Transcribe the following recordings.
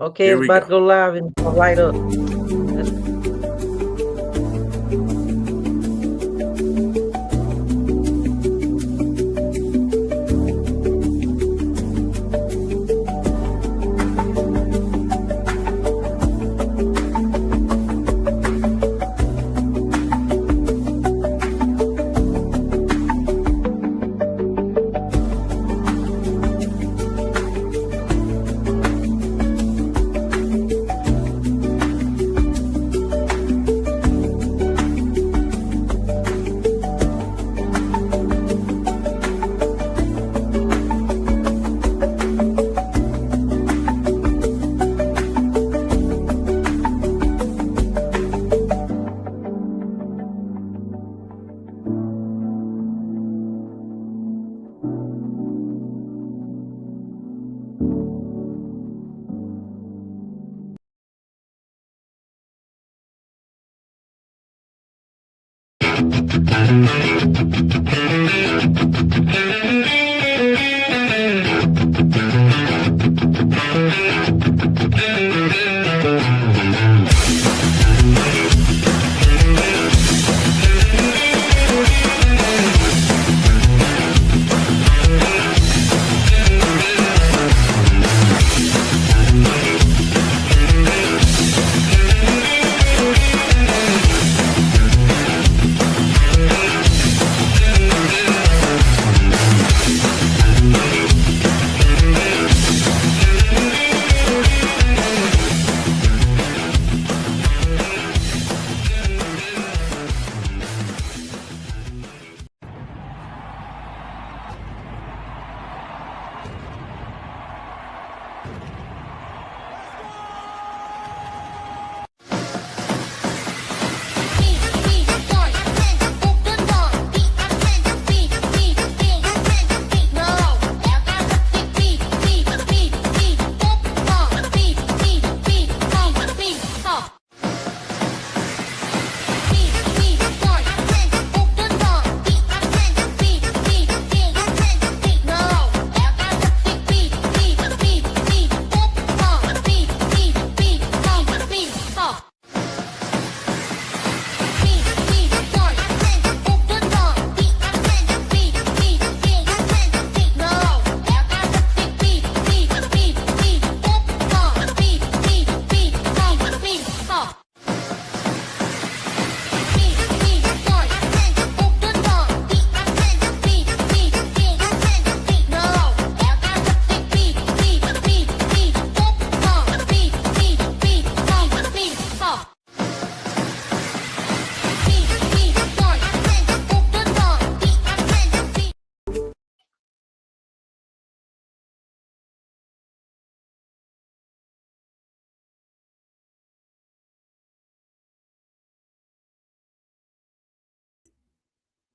Okay, Here it's we about to go. go live and light up.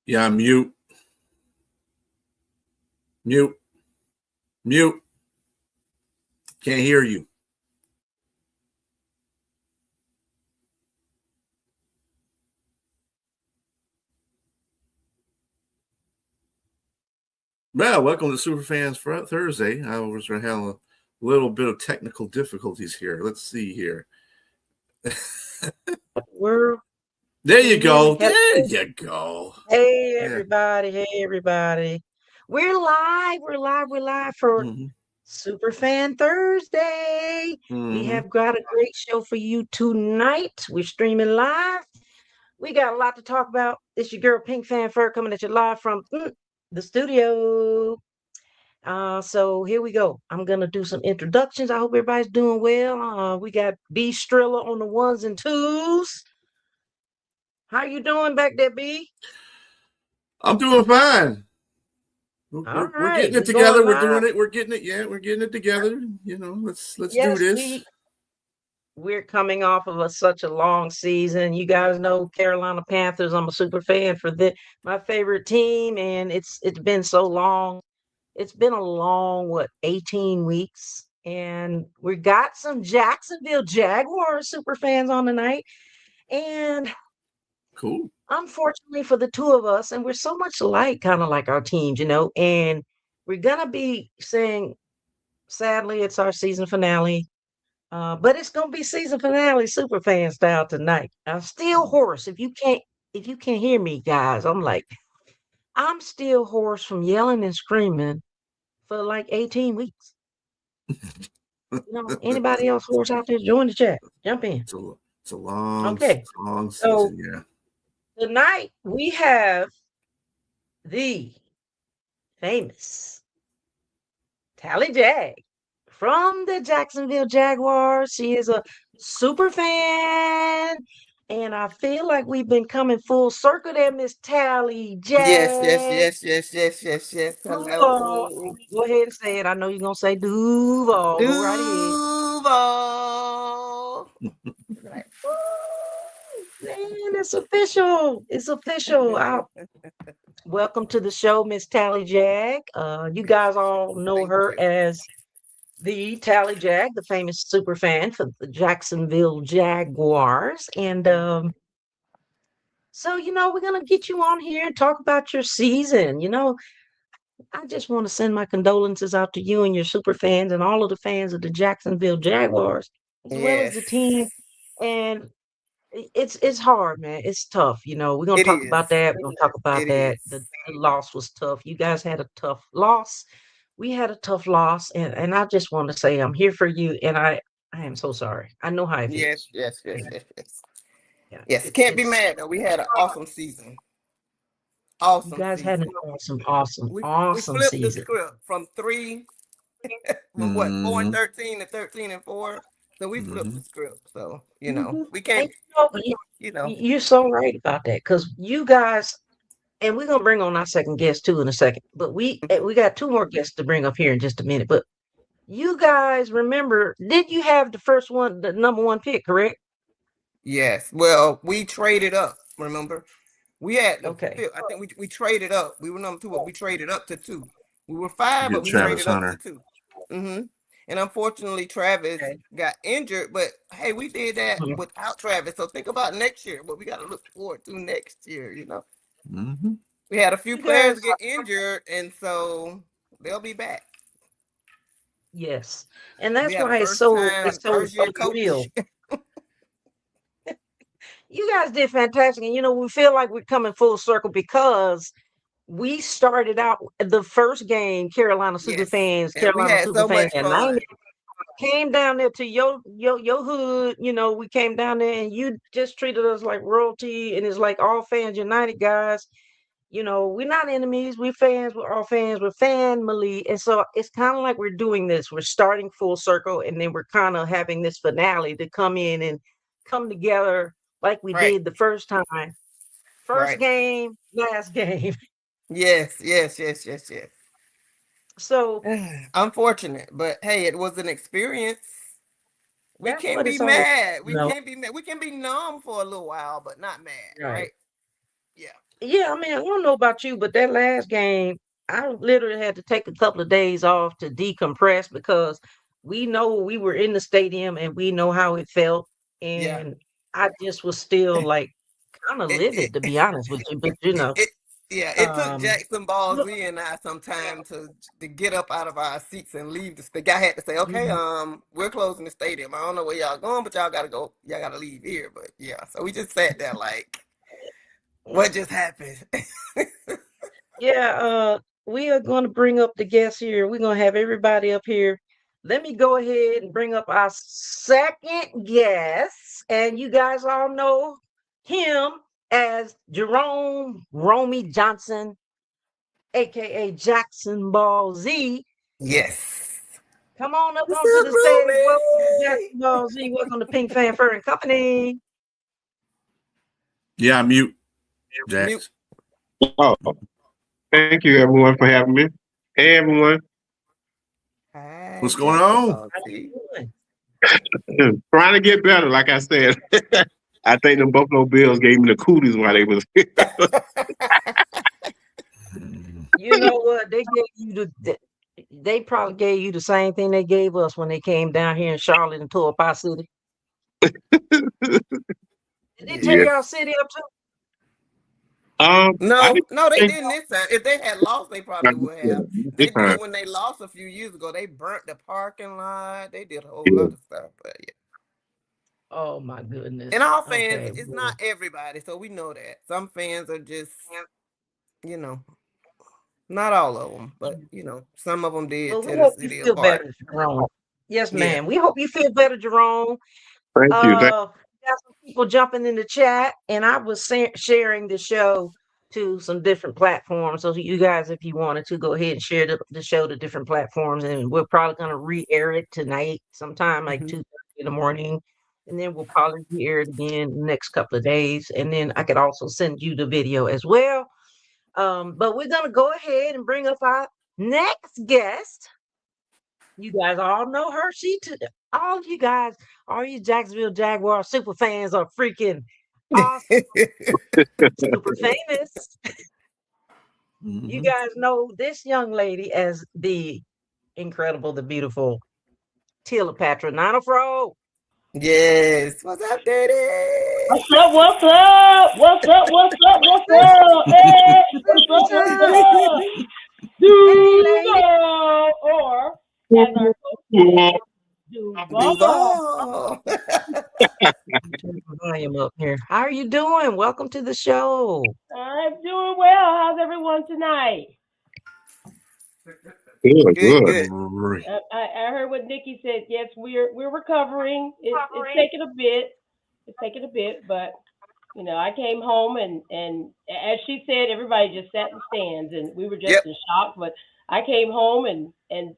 Yeah, mute. Mute. Mute. Can't hear you. Well, welcome to SuperFans for Thursday. I was having a little bit of technical difficulties here. Let's see here. We're There you go. hello. There you go. Hey Yeah. everybody, hey everybody. We're live, we're live for Mm-hmm. Superfan Thursday. We Mm-hmm. have got a great show for you tonight. We're streaming live. We got a lot to talk about. It's your girl PINKFanFUR coming at you live from the studio. So here we go. I'm gonna do some introductions. I hope everybody's doing well. We got B Strilla on the ones and twos. How you doing back there, B? I'm doing fine. We're, All we're, we're right, getting it we're together. going We're live. doing it. We're getting it. Yeah, we're getting it together. Let's do Yes, this. we're coming off of such a long season. You guys know Carolina Panthers. I'm a super fan for my favorite team, and it's been so long. It's been a long 18 weeks, and we got some Jacksonville Jaguars super fans on tonight. And Cool. unfortunately for the two of us, and we're so much alike, kind of like our teams, and we're gonna be saying, sadly, it's our season finale. But it's gonna be season finale super fan style tonight. I'm still hoarse. If you can't hear me, guys, I'm still hoarse from yelling and screaming for like 18 weeks. Anybody else hoarse out there? Join the chat. Jump in. It's a long, Okay. long So season. Yeah. tonight we have the famous Tally Jag from the Jacksonville Jaguars. She is a super fan. And I feel like we've been coming full circle there, Miss Tally Yes, yes, Jag. yes, yes, yes, yes, yes. Duval. Hello. Go ahead and say it. I know you're going to say Duval. Go right ahead. Duval. Right. Man, it's official. It's official. Welcome to the show, Miss Tally Jag. You guys all know Thank her you. as the Tally Jag, the famous super fan for the Jacksonville Jaguars. And so, we're going to get you on here and talk about your season. I just want to send my condolences out to you and your super fans and all of the fans of the Jacksonville Jaguars, as well as Yes, the team. And it's hard, man. It's tough. We're gonna it talk is. about that. We're gonna talk about It that. is. The loss was tough. You guys had a tough loss. We had a tough loss, and I just want to say I'm here for you. And I am so sorry. I know how it Yes, feels. yes, Yeah, yes, yes, yes. yeah. Yes, can't be mad though. We had an awesome season. You Awesome guys had an season. awesome, awesome, We awesome flipped the season. script from what, 4-13 to 13-4. So we flipped Mm-hmm. the script. So, we And can't, you, you know, you're so right about that because you guys. And we're gonna bring on our second guest too in a second. But we got two more guests to bring up here in just a minute. But you guys remember, did you have the first one, the number one pick, correct? yes. Well, we traded up, remember? We had the Okay. fifth. I think we traded up. We were number two, but we traded up to two. We were five, You but get we Travis traded up to Hunter. two. And unfortunately, Travis Okay. got injured. But hey, we did that Mhm. without Travis. So think about next year. What we got to look forward to next year. Mm-hmm. We had a few You guys, players get injured, and so they'll be back. yes. And We that's had a why it's first so time, it's so first year real. coach. You guys did fantastic. And we feel like we're coming full circle because we started out the first game, Yes, and we Carolina had Super so fans much at fun. 90. Came down there to your hood, we came down there and you just treated us like royalty, and it's like all fans united, guys. We're not enemies, we're fans, we're all fans, we're family. And so it's kind of like we're doing this. We're starting full circle, and then we're kind of having this finale to come in and come together like we Right, did the first time. First right. game, last game. Yes, yes, yes, yes, yes. So Unfortunate, but hey, it was an experience. We that's can't what be it's all, mad. you We know. can't be mad. We can be numb for a little while, but not mad, Right. right? Yeah. Yeah, I mean, I don't know about you, but that last game, I literally had to take a couple of days off to decompress because we know we were in the stadium and we know how it felt. Yeah. And I just was still like kind of It it livid, to be honest with you. But it yeah, it took um, Jackson look, Ballsy and I some time to get up out of our seats and leave the guy had to say, okay, mhm, we're closing the stadium. I don't know where y'all going, but y'all gotta go. Y'all gotta leave here. But yeah, so we just sat there like, what just happened? yeah, we are going to bring up the guests here. We're going to have everybody up here. Let me go ahead and bring up our second guest. And you guys all know him as Jerome Romy Johnson, aka Jackson Ball Z. Yes. Come on up What's onto up, the stage. Welcome to Romy? Jackson Ball Z. Welcome to Pink Fanfur and Company. Yeah, mute, Mute. Jax. Oh, thank you everyone for having me. Hey everyone, Hi, What's going Jackson on? Ball How Z. you doing? trying to get better. Like I said, I think the Buffalo Bills gave me the cooties while they was. You know what? They probably gave you the same thing they gave us when they came down here in Charlotte and tore up our city. Did they tear Yeah. y'all city up too? I No, didn't no, they think didn't this time. If they had lost, they probably would have. this They did time. it when they lost a few years ago. They burnt the parking lot. They did a whole Yeah. lot of stuff. But Oh my goodness. And all fans, Okay. it's Well, not everybody, so we know that. Some fans are just, not all of them, but some of them did well, we tear the hope you city feel apart. better, Jerome. Yes, Yeah. ma'am. We hope you feel better, Jerome. Thank you. Got some people jumping in the chat, and I was sharing the show to some different platforms. So you guys, if you wanted to, go ahead and share the show to different platforms, and we're probably going to re-air it tonight, sometime like Mhm. 2:30 in the morning, and then we'll probably re-air it again the next couple of days, and then I could also send you the video as well. But we're going to go ahead and bring up our next guest. You guys all know her. All you guys, all you Jacksonville Jaguar super fans are freaking awesome, super famous. You Mhm. guys know this young lady as the incredible, the beautiful Cleopatra Nanofro. Yes. What's up, Daddy? What's up? What's up? What's up? What's up? What's up? Hey, what's up? What's up? Hey, lady. Duval, or as our coach says, Duval. Duval. Turn the volume up here. How are you doing? Welcome to the show. I'm doing well. How's everyone tonight? Good, Good, good. good. Great. I heard what Nikki said. Yes, we're recovering. It's taking a bit. It's taking a bit, but I came home and as she said, everybody just sat in the stands and we were just Yep. in shock. But I came home and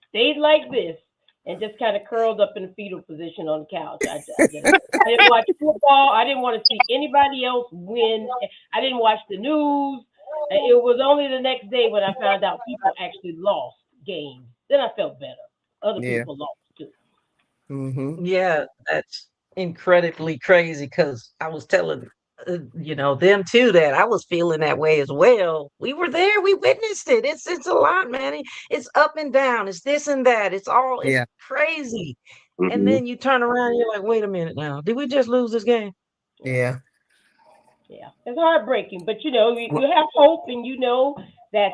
stayed like this and just kind of curled up in a fetal position on the couch. I didn't watch football. I didn't want to see anybody else win. I didn't watch the news. It was only the next day when I found out people actually lost games. Then I felt better. Other Yeah. people lost too. Mm-hmm. Yeah, that's incredibly crazy because I was telling them too that I was feeling that way as well. We were there, we witnessed it. It's a lot, man. It's up and down. It's this and that. It's Yeah. crazy. And Mhm. then you turn around and you're like, wait a minute now. Did we just lose this game? Yeah. Yeah, it's heartbreaking, but you Well, have hope, and that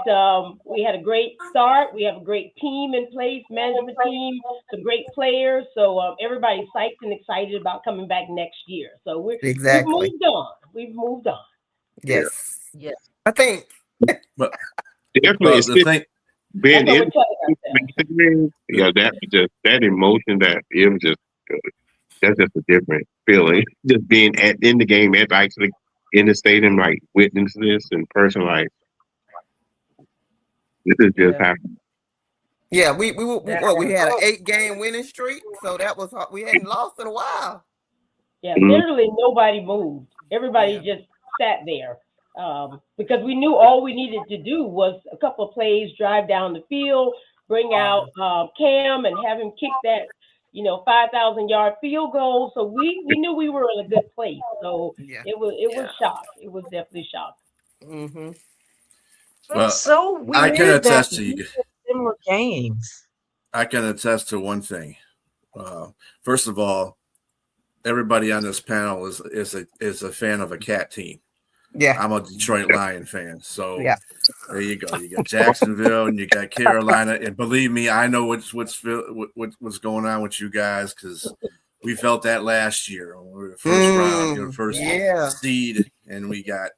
we had a great start. We have a great team in place, management team, some great players. So everybody's psyched and excited about coming back next year. So we've Exactly. moved on. We've moved on. Yeah, Yes. Yeah. I think. but definitely. well, It's the still thing. That's being what in we're telling ourselves. The, yeah, that just that emotion that it was just that's just a different feeling. Just being in the game and actually in the stadium, like witness this in person, like this is just Yeah. happening. Yeah, we That had an 8-game winning streak, so that was we hadn't lost in a while. Yeah, Mhm. literally nobody moved. Everybody Yeah. just sat there because we knew all we needed to do was a couple of plays, drive down the field, bring out Cam, and have him kick that 5,000-yard field goal. So we knew we were in a good place. So Yeah. it was shock. It was definitely shock. Mm-hmm. it's well, so I can weird that attest to we you. had similar games. I can attest to one thing. First of all, everybody on this panel is a fan of a cat team. Yeah. I'm a Detroit Lion fan, so Yeah. there you go. You got Jacksonville and you got Carolina, and believe me, I know what's going on with you guys because we felt that last year. We were the first round, first Yeah. seed, and we got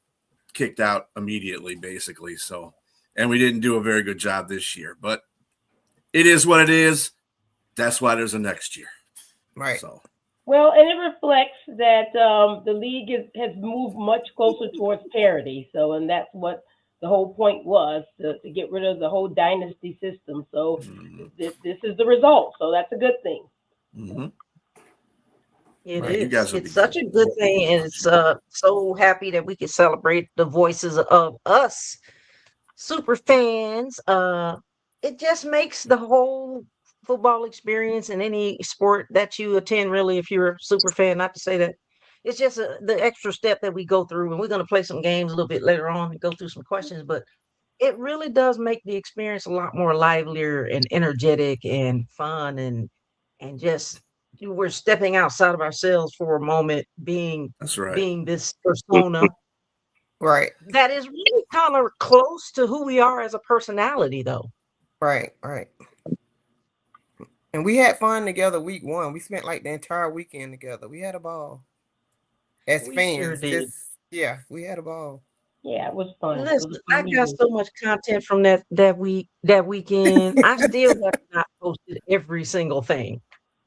kicked out immediately, basically. So, and we didn't do a very good job this year, but it is what it is. That's why there's a next year. Right. So, Well, and it reflects that the league has moved much closer towards parity. So, and that's what the whole point was to get rid of the whole dynasty system. So, this is the result. So, that's a good thing. mm-hmm. It Right, you is. guys will be It's such good. a good thing, and it's so happy that we can celebrate the voices of us super fans. It just makes the whole football experience in any sport that you attend, really, if you're a super fan, not to say that it's just the extra step that we go through, and we're going to play some games a little bit later on and go through some questions, but it really does make the experience a lot more livelier and energetic and fun and just we're stepping outside of ourselves for a moment, That's right. being this persona Right. that is really kind of close to who we are as a personality, though. Right. Right. And we had fun together week 1. We spent like the entire weekend together. We had a ball. As We sure fans, did. we had a ball. Yeah, it was fun. It was Listen, a fun I got meeting. so much content from that weekend. I still have not posted every single thing.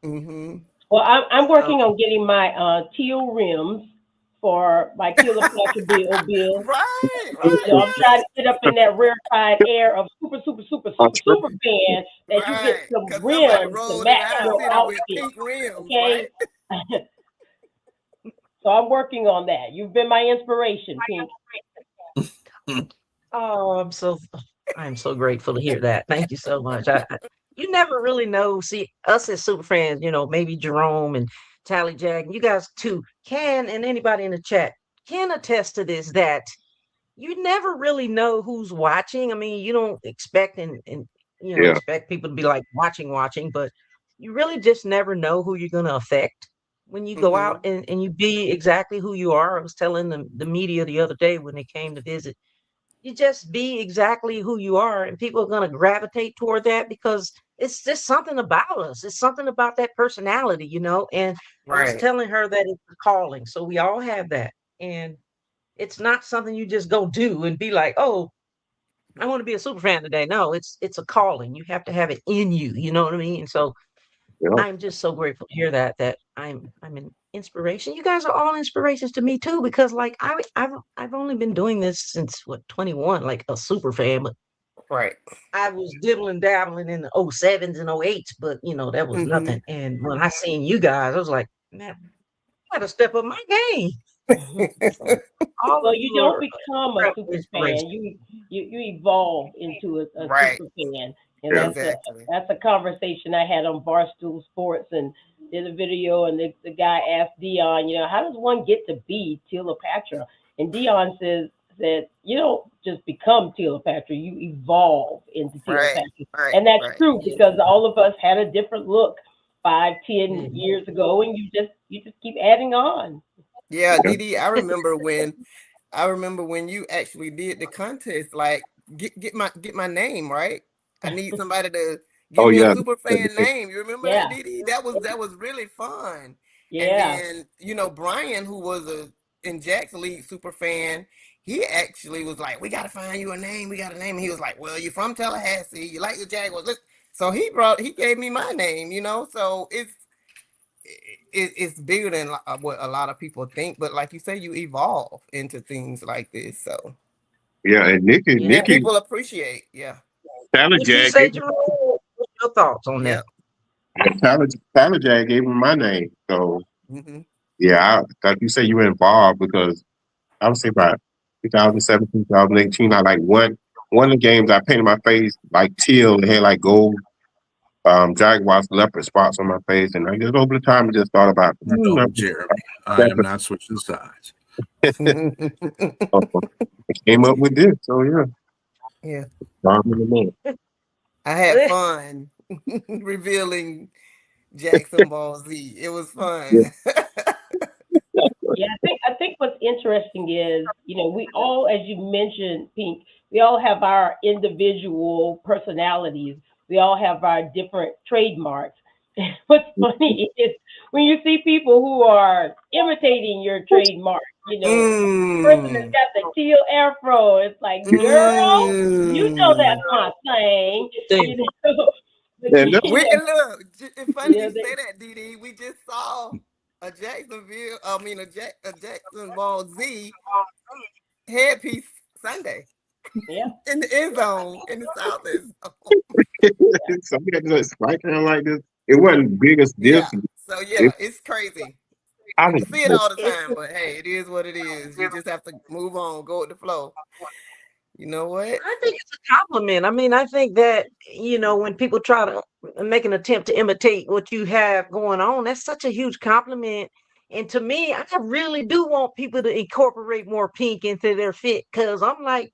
Mm-hmm. Well, I'm So working on getting my teal rims for my Cleopatra bill. Right, So I'm right, trying to get up in that rarefied air of super, super, super, super, super fan that you get right. some Because somebody rims to rolled in match our your city with outfit. pink rims, right? Okay. So I'm working on that. You've been my inspiration, Pink. oh, I'm so grateful to hear that. Thank you so much. You never really know. See, us as super fans, maybe Jerome and Tally Jack, you guys too and anybody in the chat can attest to this that you never really know who's watching. I mean, you don't expect and Yeah, expect people to be like watching, but you really just never know who you're gonna affect when you go out Mm-hmm. and you be exactly who you are. I was telling the media the other day when they came to visit, you just be exactly who you are, and people are going to gravitate toward that because it's just something about us. It's something about that personality. And I was Right. telling her that it's a calling. So we all have that. And it's not something you just go do and be like, oh, I want to be a super fan today. No, it's a calling. You have to have it in you. You know what I mean? And so yeah. I'm just so grateful to hear that I'm an inspiration. You guys are all inspirations to me too, because like I've only been doing this since what 21, like a super fan, but Right. I was dibbling dabbling in the '07s and '08s, but that was Mm-hmm. nothing. And when I seen you guys, I was like, man, I gotta step up my game. So all Well, of you you don't are become a incredible super fan. inspiration. You evolve into a Right. super fan, and Yeah. Exactly. that's a conversation I had on Barstool Sports and did a video, and the guy asked Dion, how does one get to be Cleopatra? And Dion said you don't just become Cleopatra, you evolve into Right. Cleopatra, Right. and that's Right. true because all of us had a different look 5, 10 Mhm. years ago, and you just keep adding on. Yeah, Yeah. Didi, I remember when you actually did the contest, like get my name, right? I need somebody to give Oh me a yeah. super fan name. You remember that, Yeah, Didi? That was really fun. And yeah. then, Brian, who was a in Jack's League super fan, he actually was like, we gotta find you a name, we got a name. And he was like, well, you're from Tallahassee, you like the Jaguars. So he gave me my name. So it's bigger than what a lot of people think. But like you say, you evolve into things like this. So Yeah. And Yeah. and Nikki, people appreciate. Yeah. Tyler Would you Jag say, gave, Jerome? What's your thoughts on that? Yep. Tyler, Tyler Jag gave him my name. So Hmm. yeah, like you say, you were involved because I would say about 2017, 2018. I like one of the games I painted my face like teal and had like gold jaguars leopard spots on my face, and I just over the time I just thought about No, Jeremy, I am not switching sides. I came up with this. So yeah, Yeah. Bomb in the man. I had fun revealing Jackson Ball Z. It was Yeah, fun. Yeah, I think what's interesting is, we all, as you mentioned, Pink, we all have our individual personalities. We all have our different trademarks. What's funny is when you see people who are imitating your trademark, person that's Mm. got the teal afro, it's like, girl, you know that's Mm. my thing, Damn. you know. But and that, We look. It's funny yeah, you say that, Didi. We just saw a Jackson Ball Z headpiece Sunday yeah, in the end zone in the Southeast. somebody just like kind like this. It wasn't biggest Yeah. difference. So It, yeah, it's crazy. I You was see it all the time, but hey, it is what it is. You just have to move on, go with the flow. You know what? I think it's a compliment. I mean, I think that, when people try to make an attempt to imitate what you have going on, that's such a huge compliment. And to me, I really do want people to incorporate more pink into their fit because I'm like,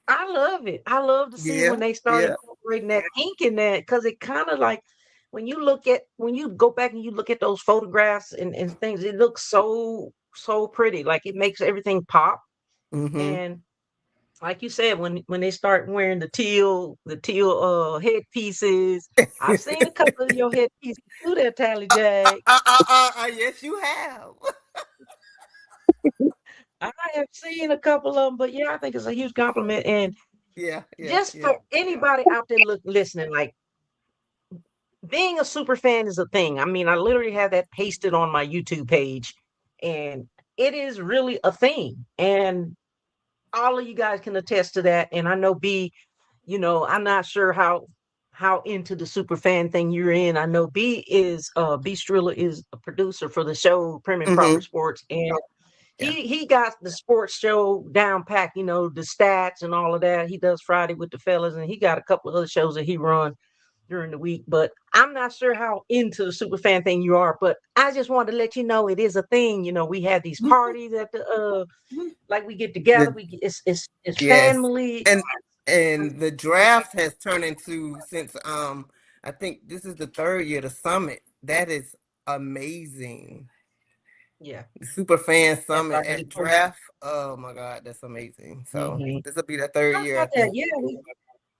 I love it. I love to see when Yeah, they start yeah. incorporating that pink in that because it kind of like when you go back and you look at those photographs and things, it looks so, so pretty. Like it makes everything pop. Mm-hmm. And like you said, when they start wearing the teal headpieces, I've seen a couple of your headpieces too there, Tally Jag. Yes, you have. I have seen a couple of them, but yeah, I think it's a huge compliment. And Yeah, yeah, just yeah. for anybody out there listening, like being a super fan is a thing. I mean, I literally have that pasted on my YouTube page, and it is really a thing. And all of you guys can attest to that. And I know B, I'm not sure how into the super fan thing you're in. I know B Strilla is a producer for the show Prim and Proper Mm-hmm. Sports, and Yeah. he got the sports show down packed, the stats and all of that. He does Friday with the fellas, and he got a couple of other shows that he run during the week. But I'm not sure how into the super fan thing you are, but I just wanted to let you know it is a thing. We have these parties at the like we get together, The, it's yes, family. and the draft has turned into since I think this is the third year the summit. That is amazing. Yeah, The Super Fan that's Summit already at posted. draft. Oh my God, that's amazing. So Hmm. this will be the third Talk year, I about that. think. Yeah,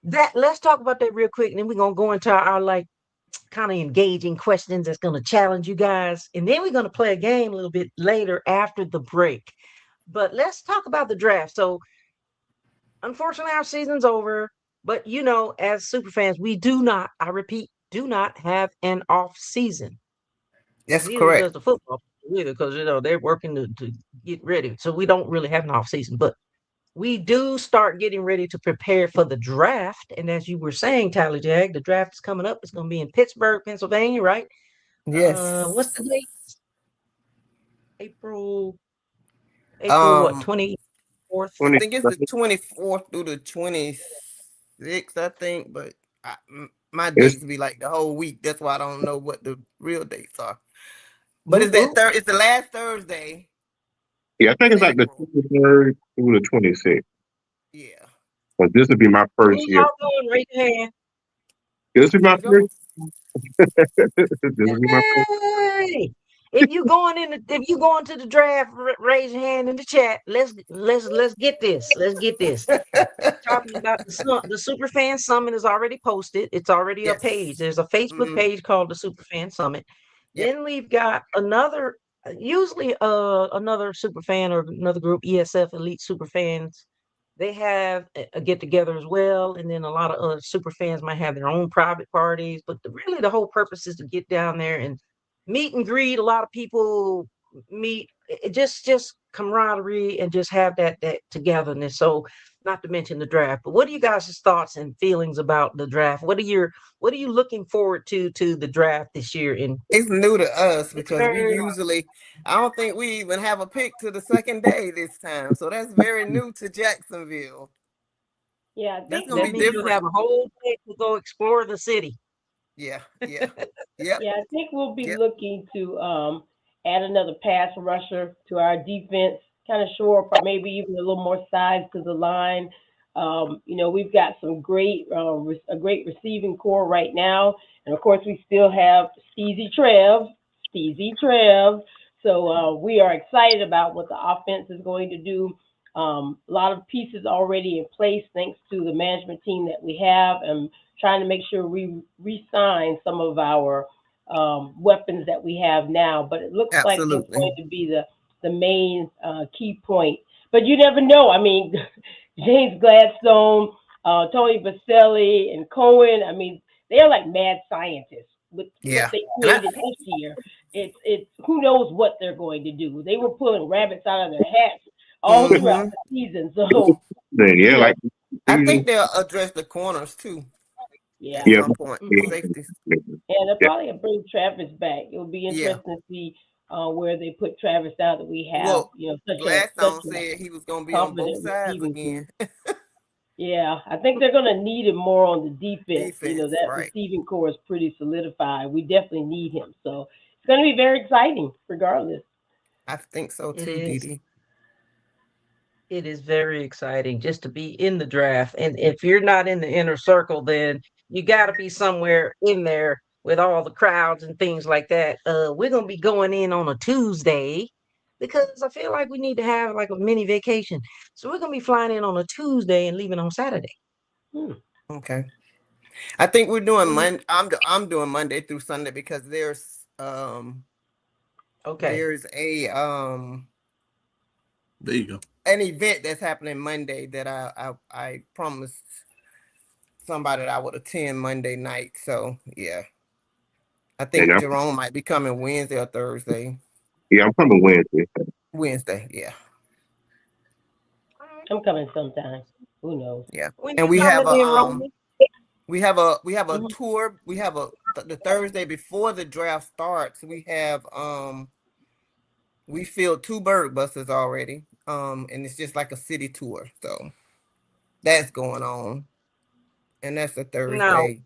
that let's talk about that real quick, and then we're gonna go into our like kind of engaging questions that's gonna challenge you guys, and then we're gonna play a game a little bit later after the break. But let's talk about the draft. So unfortunately, our season's over. But as super fans, we do not, I repeat, do not have an off season. That's Neither does correct. the football either, because they're working to get ready. So we don't really have an off season, but we do start getting ready to prepare for the draft. And as you were saying, Tyler Jag, the draft is coming up. It's going to be in Pittsburgh, Pennsylvania, right? What's Yes. the date? April, April what? Um, 24th. I 20, think it's the 24th through the 26th, I think, but my it's, dates be like the whole week. That's why I don't know what the real dates are. But Whoop, it's that whoop. third. It's the last Thursday yeah, I think in it's like the April. 23rd through the 26th. Yeah. But this would be my Where first year. y'all going? Raise your hand. This would You be my finna go? first. This would be my first. Hey, if you going to the draft, raise your hand in the chat. Let's get this. Let's get this. Talking about the Superfan Summit is already posted. It's already a page. Yes. There's a Facebook Mm-hmm. page called the Superfan Summit. Yep. Then we've got usually another superfan or another group, ESF Elite Superfans. They have a get together as well, and then a lot of other super fans might have their own private parties. But really, the whole purpose is to get down there and meet and greet. A lot of people meet, just camaraderie and just have that togetherness. So, not to mention the draft. But what are you guys' thoughts and feelings about the draft? What are you looking forward to the draft this year in It's new to us because we Pittsburgh? usually, I don't think we even have a pick to the second day this time. So that's very new to Jacksonville. Yeah, I That's think gonna That be we'll means be you'll different. have a whole day to go explore the city. Yeah, yeah, yep, Yeah, I think we'll be yep. looking to add another pass rusher to our defense, kind of shore up maybe even a little more size to the line. We've got some a great receiving core right now, and of course we still have Steezy Trev. So we are excited about what the offense is going to do. A lot of pieces already in place thanks to the management team that we have, and trying to make sure we re-sign some of our weapons that we have now. But it looks like that's Absolutely. going to be the main key point. But you never know. I mean, James Gladstone, Tony Baselli, and Cohen. I mean, they're like mad scientists with what Yeah. they And I, created this year. It's who knows what they're going to do. They were pulling rabbits out of their hats all throughout hmm the season. So Then, yeah, yeah, like I season. think they'll address the corners too at yeah. Yeah, some point. The Mhm. safeties. And they'll yeah, probably bring Travis back. It'll be Yeah. interesting to see where they put Travis out that we have, Well, such Gladstone a said he was gonna be on both confident sides receiving again. team. Yeah, I think they're going to need him more on the defense. Defense, That right? receiving core is pretty solidified. We definitely need him. So it's going to be very exciting, regardless. I think so It too, is. Didi. It is very exciting just to be in the draft. And if you're not in the inner circle, then you got to be somewhere in there with all the crowds and things like that. We're going to be going in on a Tuesday. because I feel like we need to have like a mini vacation. So we're gonna be flying in on a Tuesday and leaving on Saturday. Okay. I think we're doing Mhm. Monday. I'm doing Monday through Sunday because Okay. there's There you go. an event that's happening Monday that I promised somebody that I would attend Monday night. So yeah, I And think Jerome might be coming Wednesday or Thursday. I'm coming Wednesday. Wednesday, yeah, All right. I'm coming sometime. Who knows? yeah. When And you coming in, Roman? we have a Mhm. tour. We have the Thursday before the draft starts. We filled 2 bird buses already. And it's just like a city tour. So that's going on. And that's a Now, Thursday.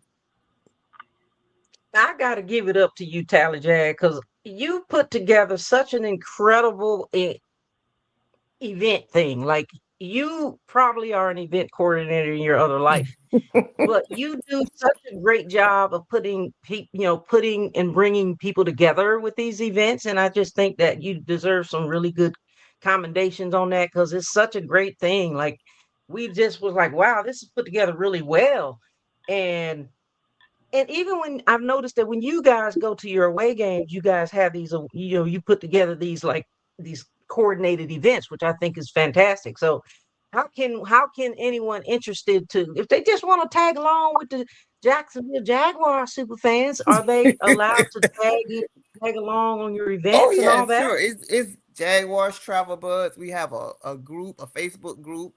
I got to give it up to you, Tally Jag, because you put together such an incredible event thing. Like, you probably are an event coordinator in your other life, but you do such a great job of putting and bringing people together with these events. And I just think that you deserve some really good commendations on that because it's such a great thing. Like, we just was like, wow, this is put together really well. And even when I've noticed that when you guys go to your away games, you guys have these, you put together these coordinated events, which I think is fantastic. So how can anyone interested to, if they just want to tag along with the Jacksonville Jaguar super fans, are they allowed to tag along on your Oh events and yeah, all that? sure. It's Jaguars Travel Buds. We have a group, a Facebook group.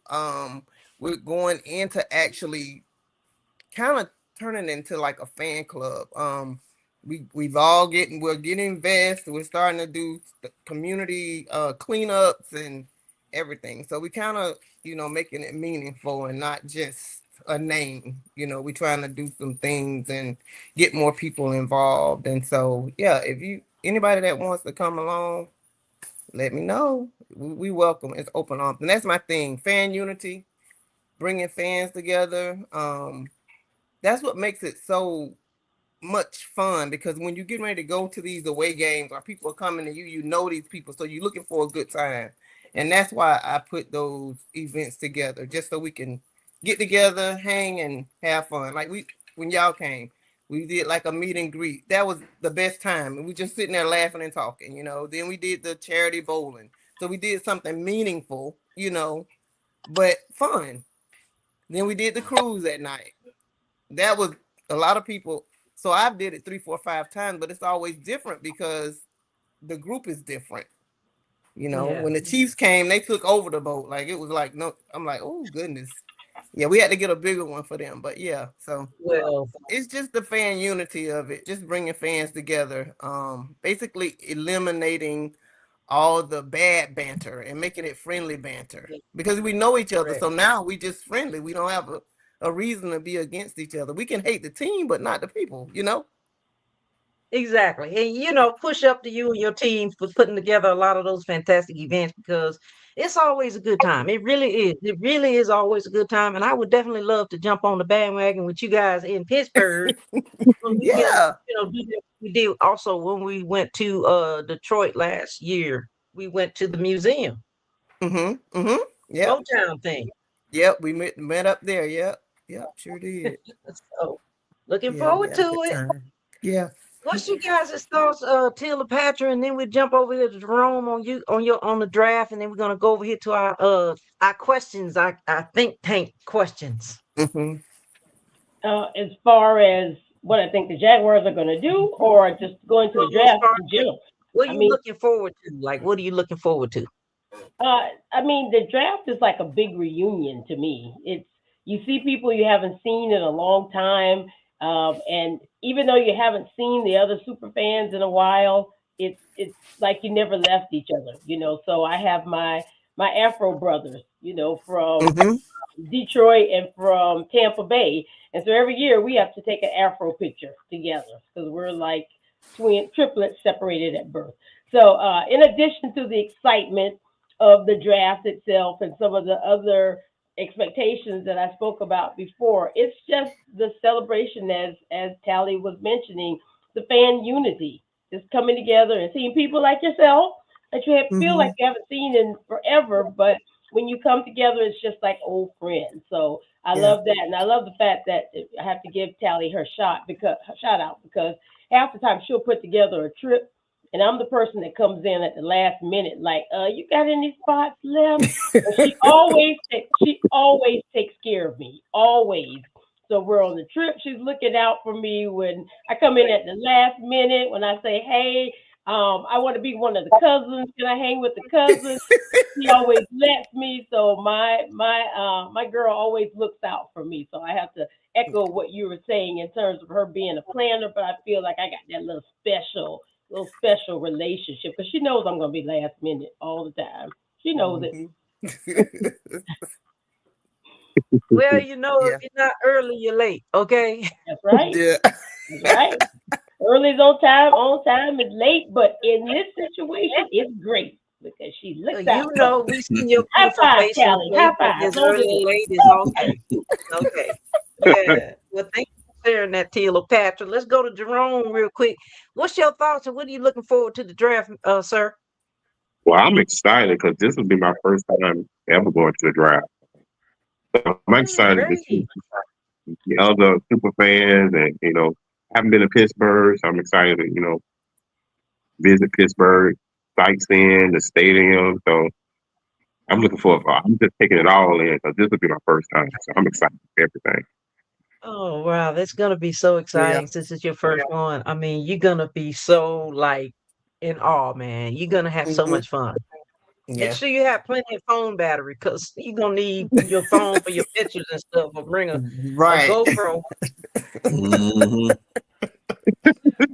We're going into actually kind of turning into like a fan club. We're getting vests. We're starting to do community cleanups and everything. So we kind of making it meaningful and not just a name. We trying to do some things and get more people involved. And so yeah, if you anybody that wants to come along, let me know. We welcome. It's open arms, and that's my thing. Fan unity, bringing fans together. That's what makes it so much fun because when you're getting ready to go to these away games or people are coming to you, you know these people, so you're looking for a good time. And that's why I put those events together, just so we can get together, hang, and have fun. Like when y'all came, we did like a meet and greet. That was the best time. And we just sitting there laughing and talking, Then we did the charity bowling. So we did something meaningful, but fun. Then we did the cruise at night. That was a lot of people. So I've did it 3, 4, 5 times, but it's always different because the group is different. Yeah. When the Chiefs came, they took over the boat. Like it was like no, I'm like, oh goodness, yeah, we had to get a bigger one for them. But yeah, so Well, it's just the fan unity of it, just bringing fans together. Basically eliminating all the bad banter and making it friendly banter because we know each other. correct. So now we just friendly. We don't have a reason to be against each other. We can hate the team, but not the people. Exactly. And push up to you and your team for putting together a lot of those fantastic events because it's always a good time. It really is. It really is always a good time. And I would definitely love to jump on the bandwagon with you guys in Pittsburgh when we can, Yeah. do that. We did also when we went to Detroit last year. We went to the museum, Mm-hmm. Mm-hmm. Yep. Motown thing. Yep. We met up there. Yep. Yep. Sure did. So looking Yeah, we forward had a to good it. time. Yeah. What's your guys' thoughts, Cleopatra, and then we jump over here to Jerome on the draft, and then we're gonna go over here to our questions, our think tank questions. Mm-hmm. As far as what I think the Jaguars are going to do, or just going to the Well, as draft far in as general. what are I you mean, looking forward to? Like, what are you looking forward to? the draft is like a big reunion to me. It's you see people you haven't seen in a long time, and even though you haven't seen the other super fans in a while, it's like you never left each other. So I have my Afro brothers, from Mm-hmm. Detroit and from Tampa Bay. And so every year we have to take an Afro picture together because we're like triplets separated at birth. So in addition to the excitement of the draft itself and some of the other expectations that I spoke about before, it's just the celebration as Tally was mentioning, the fan unity, just coming together and seeing people like yourself that you feel like you haven't seen in forever, but when you come together, it's just like old friends. So I Yeah. love that, and I love the fact that I have to give Tally her shout out because half the time she'll put together a trip, and I'm the person that comes in at the last minute, like, you got any spots left? But she always takes care of me, always. So we're on the trip. She's looking out for me when I come in at the last minute. When I say, "Hey, I want to be one of the cousins. Can I hang with the cousins?" She always lets me. So my girl always looks out for me. So I have to echo what you were saying in terms of her being a planner. But I feel like I got that little special relationship because she knows I'm gonna be last minute all the time. She knows it. Well, you know, if Yeah. you're not early, you're late. Okay. That's right. Yeah. That's right. Early is on time is late, but in this situation, it's great because she looks You out for know, me. we see your High beautiful five, face and Callie. place High like five. this Don't do early and late is okay. Okay. Yeah. Well, thank you for sharing that, Cleopatra. Let's go to Jerome real quick. What's your thoughts and what are you looking forward to the draft, sir? Well, I'm excited because this will be my first time ever going to the draft. So I'm excited to see Great. the other super fans, and I haven't been to Pittsburgh, so I'm excited to visit Pittsburgh, sightseeing the stadium. So I'm looking forward. I'm just taking it all in because this will be my first time. So I'm excited for everything. Oh, wow. That's going to be so Yeah. exciting since it's your first one. I mean, you're going to be so like in awe, man. You're going to have so Hmm. much fun. Make Yeah. sure you have plenty of phone battery because you're going to need your phone for your pictures and stuff or bring a Right. GoPro. hmm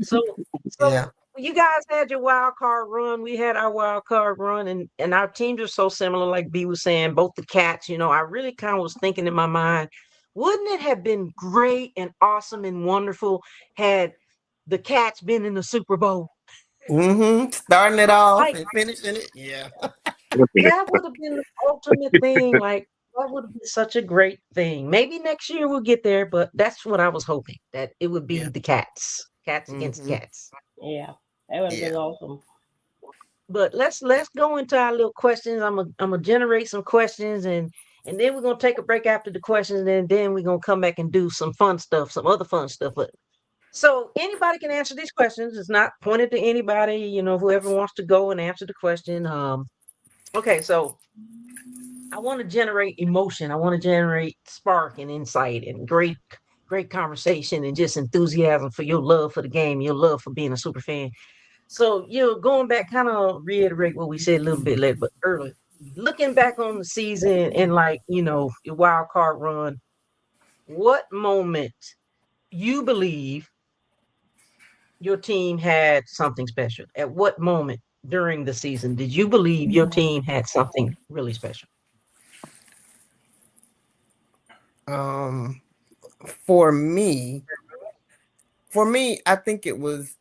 So, so Yeah. you guys had your wild card run. We had our wild card run, and our teams are so similar. Like B was saying, both the cats. I really kind of was thinking in my mind, wouldn't it have been great and awesome and wonderful had the cats been in the Super Bowl? Starting it off Like and finishing it. Yeah. that would have been the ultimate thing. Like that would have been such a great thing. Maybe next year we'll get there, but that's what I was hoping that it would be Yeah. the cats against Hmm. cats. Yeah, that would have been Yeah. awesome. But let's go into our little questions. I'm gonna generate some questions and then we're gonna take a break after the questions and then we're gonna come back and do some fun stuff, some other fun stuff. But so anybody can answer these questions. It's not pointed to anybody, whoever wants to go and answer the question. Okay, so I want to generate emotion. I want to generate spark and insight and great conversation and just enthusiasm for your love for the game, your love for being a super fan. So, going back, kind of reiterate what we said a little bit later, but earlier. Looking back on the season and like, your wild card run, what moment you believe your team had something special? At what moment during the season did you believe your team had something really special? Um, for me, I think it was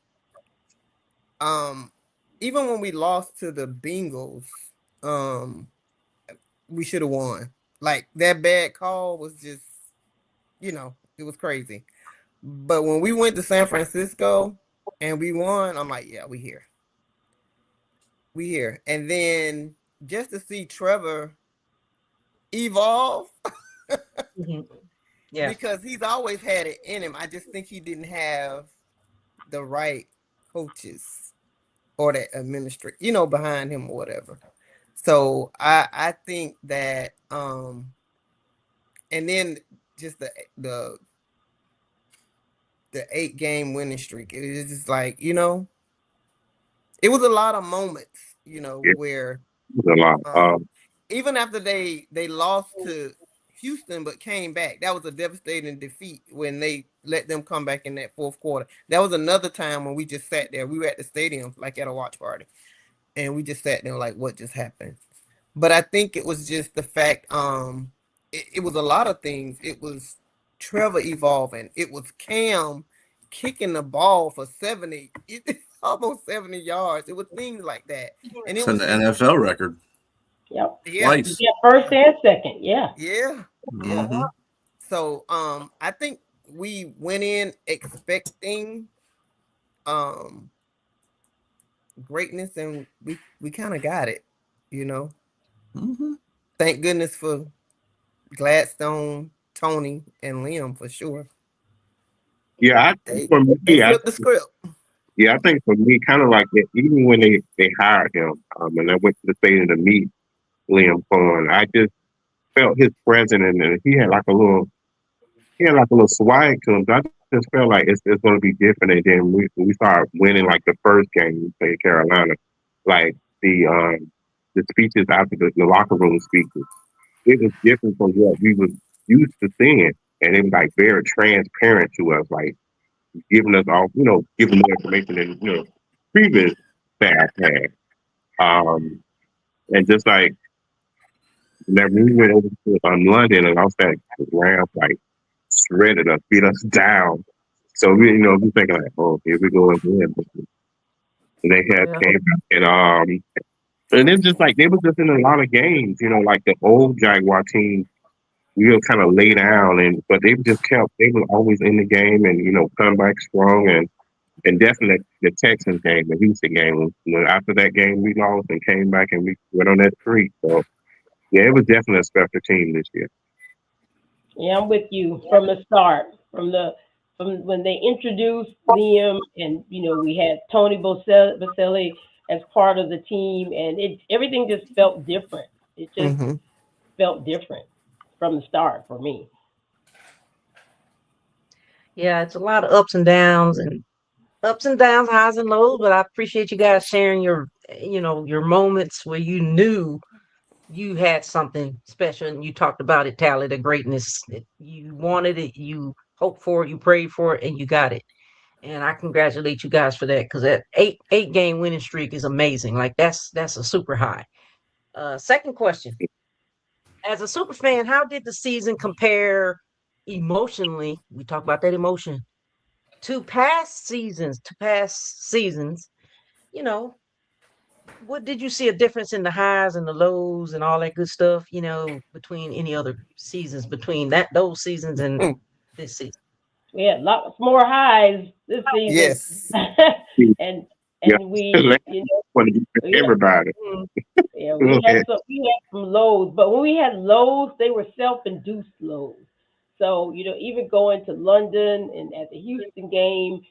um even when we lost to the Bengals, um, we should have won. Like that bad call was just, it was crazy. But when we went to San Francisco and we won, I'm like, yeah, we here. We here. And then just to see Trevor evolve Mhm. Yeah. because he's always had it in him. I just think he didn't have the right coaches or the administrator, behind him or whatever. So I think that and then just the 8-game winning streak. It was just like, it was a lot of moments, Yeah, where it's a lot. even after they lost to Houston but came back, that was a devastating defeat when they let them come back in that fourth quarter. That was another time when we just sat there. We were at the stadium like at a watch party, and we just sat there like, what just happened? But I think it was just the fact, it was a lot of things. It was Trevor evolving. It was Cam kicking the ball for 70, almost 70 yards. It was things like that. And it It's an was just, NFL record Yep. yeah, You twice. get first and second. Yeah. yeah, yeah. hmm So I think we went in expecting um greatness, and we kind of got it, you know. Mm-hmm. Thank goodness for Gladstone, Tony, and Liam for sure. Yeah, They for they me, flipped the script. I think for me, kind of like that, even when they hired him, and I went to the stadium to meet Liam Cohen, I just felt his presence, and he had like a little swag to him. So I just felt like it's going to be different. And then we started winning like the first game we played Carolina, like the speeches after the locker room speeches. It was different from what we was used to seeing, and it was like very transparent to us, like giving us all, giving more information than previous staff had. And just like whenever we went over to London and all that, the Rams like shredded us, beat us down. So we thinking like, oh, here we go again. And they had Yeah. came back and it's just like they was just in a lot of games, like the old Jaguar team. We were kind of lay down, but they just kept. They were always in the game, and come back strong, and definitely the Texans game, the Houston game. After that game, we lost and came back, and we went on that streak. So yeah, it was definitely a special team this year. Yeah, I'm with you from the start, from when they introduced Liam, and we had Tony Boselli as part of the team, and everything just felt different. It just Mm-hmm. felt different from the start for me. Yeah, it's a lot of ups and downs, highs and lows, but I appreciate you guys sharing your moments where you knew you had something special and you talked about it, Tally, the greatness. You wanted it, you hoped for it, you prayed for it, and you got it. And I congratulate you guys for that because that eight game winning streak is amazing. Like that's a super high. Second question. As a super fan, how did the season compare emotionally? We talk about that emotion to past seasons, you know, what did you see a difference in the highs and the lows and all that good stuff, between any other seasons, between those seasons and this season? We had lots more highs this season, Yes. and Yeah, and we, want to be for yeah, everybody. mm, yeah, we had some lows, but when we had lows, they were self-induced lows. So even going to London and at the Houston game,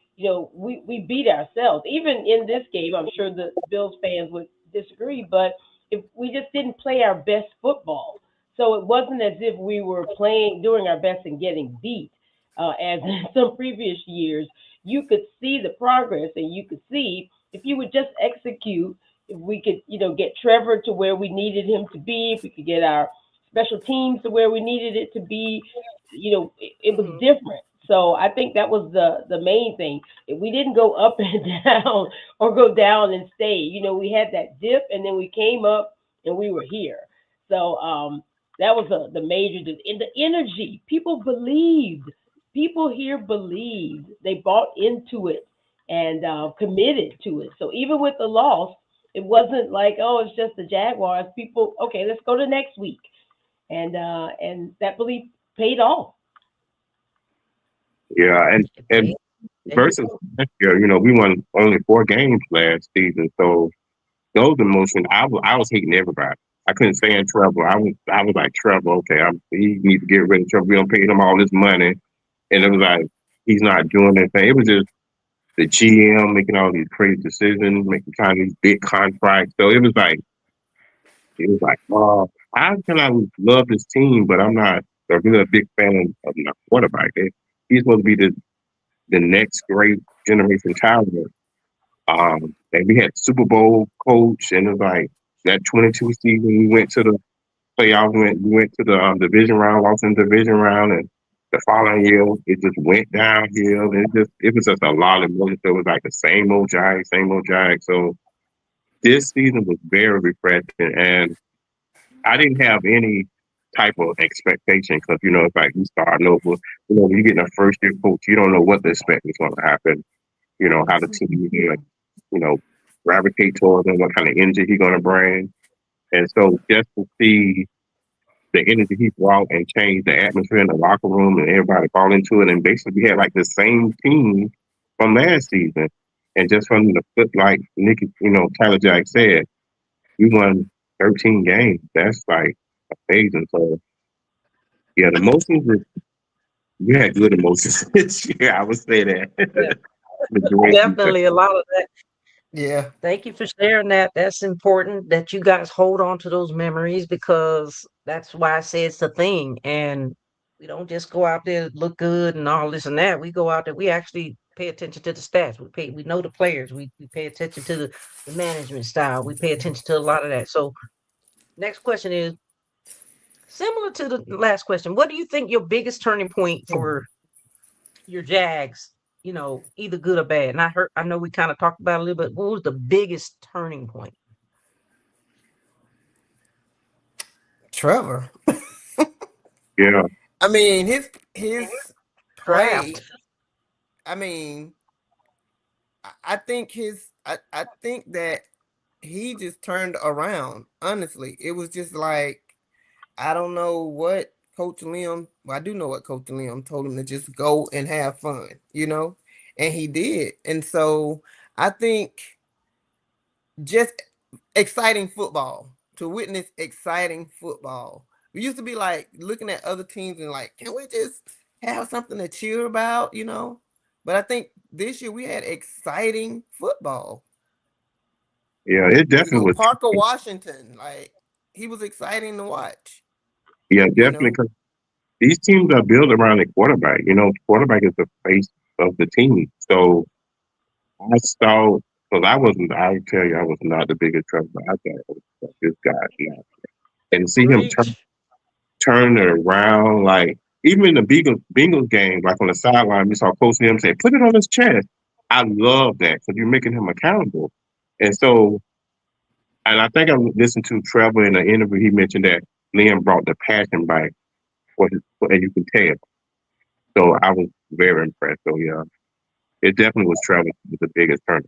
we beat ourselves. Even in this game, I'm sure the Bills fans would disagree, but if we just didn't play our best football, so it wasn't as if we were playing doing our best and getting beat, as in some previous years. You could see the progress, and you could see if you would just execute, if we could, get Trevor to where we needed him to be, if we could get our special teams to where we needed it to be, it was Mhm. different. So I think that was the main thing. If we didn't go up and down or go down and stay, we had that dip and then we came up and we were here. So that was the major. In the energy, people believed. People here believed. They bought into it and committed to it. So even with the loss, it wasn't like, oh, it's just the Jaguars. People, okay, let's go to next week, and that belief paid off. Yeah, and Okay, there you versus go. last year, we won only 4 games last season, so those emotions, I was hating everybody. I couldn't stand Trevor. I was like Trevor. Okay, he needs to get rid of Trevor. We don't pay him all this money, and it was like he's not doing anything. It was just the GM making all these crazy decisions, making kind of these big contracts. So it was like, oh, how can I love this team, but I'm not a really big fan of my quarterback? He's supposed to be the next great generation talent. And we had Super Bowl coach, and it was like that 22 season. We went to the playoffs. We went to the division round, lost in the division round, and the following year it just went downhill. And it was just a lot of emotion. So it was like the same old Jags, same old Jags. So this season was very refreshing, and I didn't have any type of expectation because it's like you start over. When you get a first year coach, you don't know what to expect is going to happen. How the team is going to, you know, gravitate towards him, what kind of energy he's going to bring. And so just to see the energy he brought and change the atmosphere in the locker room and everybody fall into it. And basically we had like the same team from last season. And just from the flip, like Nikki, Tyler Jack said, we won 13 games. That's like amazing. So yeah, the emotions were, we had good emotions this year. I would say Yeah, that. Majority. definitely a lot of that. Yeah. Thank you for sharing that. That's important that you guys hold on to those memories because that's why I say it's a thing. And we don't just go out there look good and all this and that. We go out there, we actually pay attention to the stats. We know the players. We pay attention to the management style. We pay attention to a lot of that. So next question is similar to the last question. What do you think your biggest turning point for your Jags, either good or bad? And I know we kind of talked about it a little bit. What was the biggest turning point? Trevor. Yeah, I mean, his play. Draft. I mean, I think I think that he just turned around. Honestly, it was just like I don't know what Coach Liam. Well, I do know what Coach Liam told him to just go and have fun, and he did. And so I think just exciting football, to witness exciting football. We used to be like looking at other teams and like, can we just have something to cheer about? But I think this year we had exciting football. yeah, it definitely was. Parker Washington, like he was exciting to watch. Yeah, You definitely. know, Because these teams are built around the quarterback. Quarterback is the face of the team. So I saw, because I tell you, I was not the biggest Trevor. I thought, "Oh, this guy's not." And see him Preach. turn it around, like even in the Bengals game, like on the sideline, we saw Coach Liam say, "Put it on his chest." I love that because you're making him accountable. And so, and I think I listened to Trevor in an interview. He mentioned that Liam brought the passion back as you can tell. So I was very impressed. So yeah, it definitely was Trevor with the biggest turn.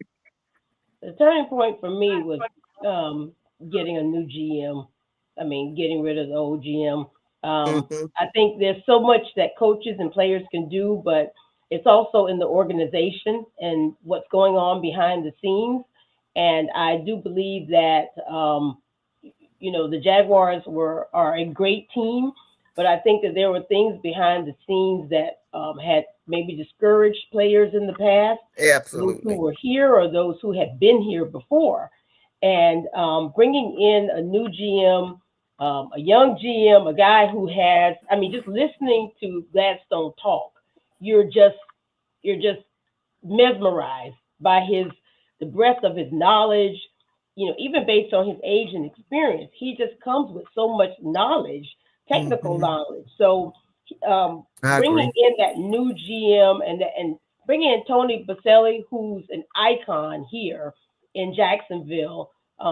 The turning point for me was um, getting a new GM. I mean, getting rid of the old GM. hmm I think there's so much that coaches and players can do, but it's also in the organization and what's going on behind the scenes. And I do believe that the Jaguars are a great team, but I think that there were things behind the scenes that had maybe discouraged players in the past, those who absolutely. were here or those who had been here before. And bringing in a new GM, a young GM, a guy who has, I mean, just listening to Gladstone talk, you're just you're just mesmerized by the breadth of his knowledge. Even based on his age and experience, he just comes with so much knowledge, technical hmm knowledge. So, I bringing agree. in that new GM and bringing in Tony Baselli, who's an icon here in Jacksonville,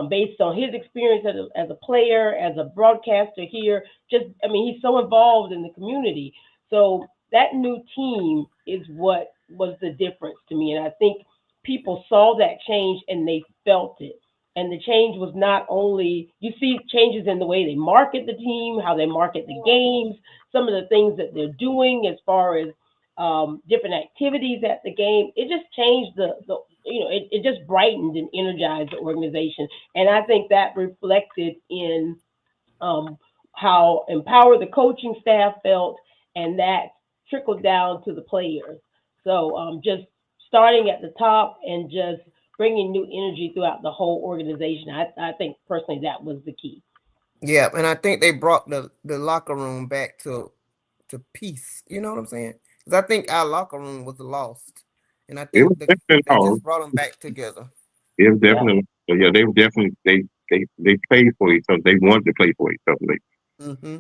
based on his experience as a player, as a broadcaster here. Just, I mean, he's so involved in the community. So that new team is what was the difference to me, and I think people saw that change and they felt it. And the change was not only, you see changes in the way they market the team, how they market the games, some of the things that they're doing as far as different activities at the game. It just changed it just brightened and energized the organization. And I think that reflected in um, how empowered the coaching staff felt, and that trickled down to the players. So just starting at the top and just bringing new energy throughout the whole organization. I think personally that was the key. Yeah, and I think they brought the locker room back to peace. You know what I'm saying? Because I think our locker room was lost, and I It think was definitely they all. just brought them back together. It was Yeah. definitely. Yeah, they were definitely they played for each other. They wanted to play for each other. hmm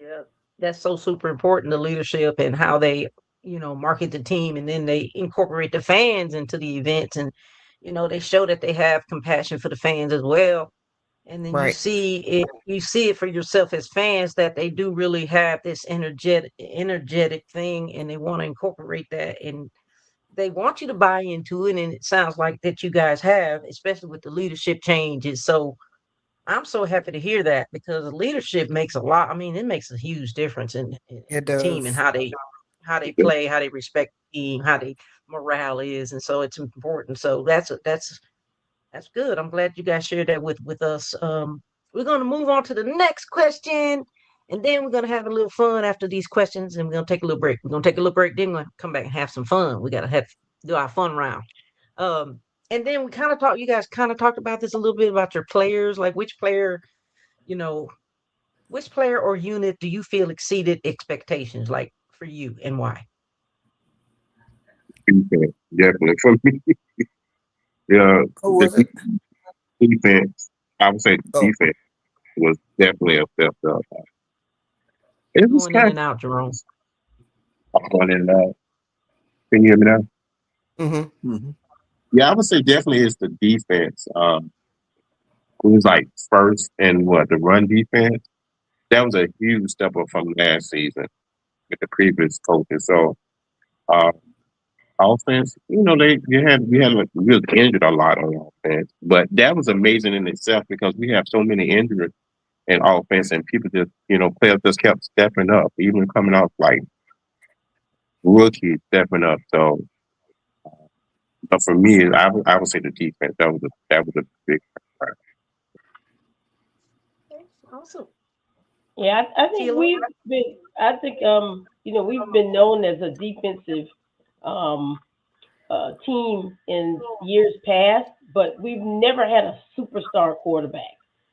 Yeah, that's so super important, the leadership and how they, market the team and then they incorporate the fans into the events and, they show that they have compassion for the fans as well. And then Right. you see it for yourself as fans that they do really have this energetic thing and they want to incorporate that and they want you to buy into it. And it sounds like that you guys have, especially with the leadership changes. So I'm so happy to hear that because leadership makes a lot. I mean, it makes a huge difference in It the team and does. how they play, how they respect the team, how they morale is, and so it's important. So that's good. I'm glad you guys shared that with us. We're gonna move on to the next question, and then we're gonna have a little fun after these questions, and we're gonna take a little break. We're gonna take a little break, then we're gonna come back and have some fun. We gotta have do our fun round. Um, and then we kind of talked. You guys kind of talked about this a little bit about your players, like you know, which player or unit do you feel exceeded expectations, like for you, and why? Defense, definitely for me. Yeah, Who the was it? defense. I would say the Oh, defense was definitely a step up. It was Going in kind and out, Jerome. of fun and can you hear me now? mm-hmm. Yeah, I would say definitely it's the defense. It was like first and what the run defense. That was a huge step up from last season with the previous coaches. So uh, offense, we was injured a lot on offense, but that was amazing in itself because we have so many injuries in offense, and people just players just kept stepping up, even coming off like rookies stepping up. So, but for me, I would say the defense that was a big factor. Okay, awesome. Yeah, I think Sheila? we've been. I think we've been known as a defensive um team in years past, but we've never had a superstar quarterback.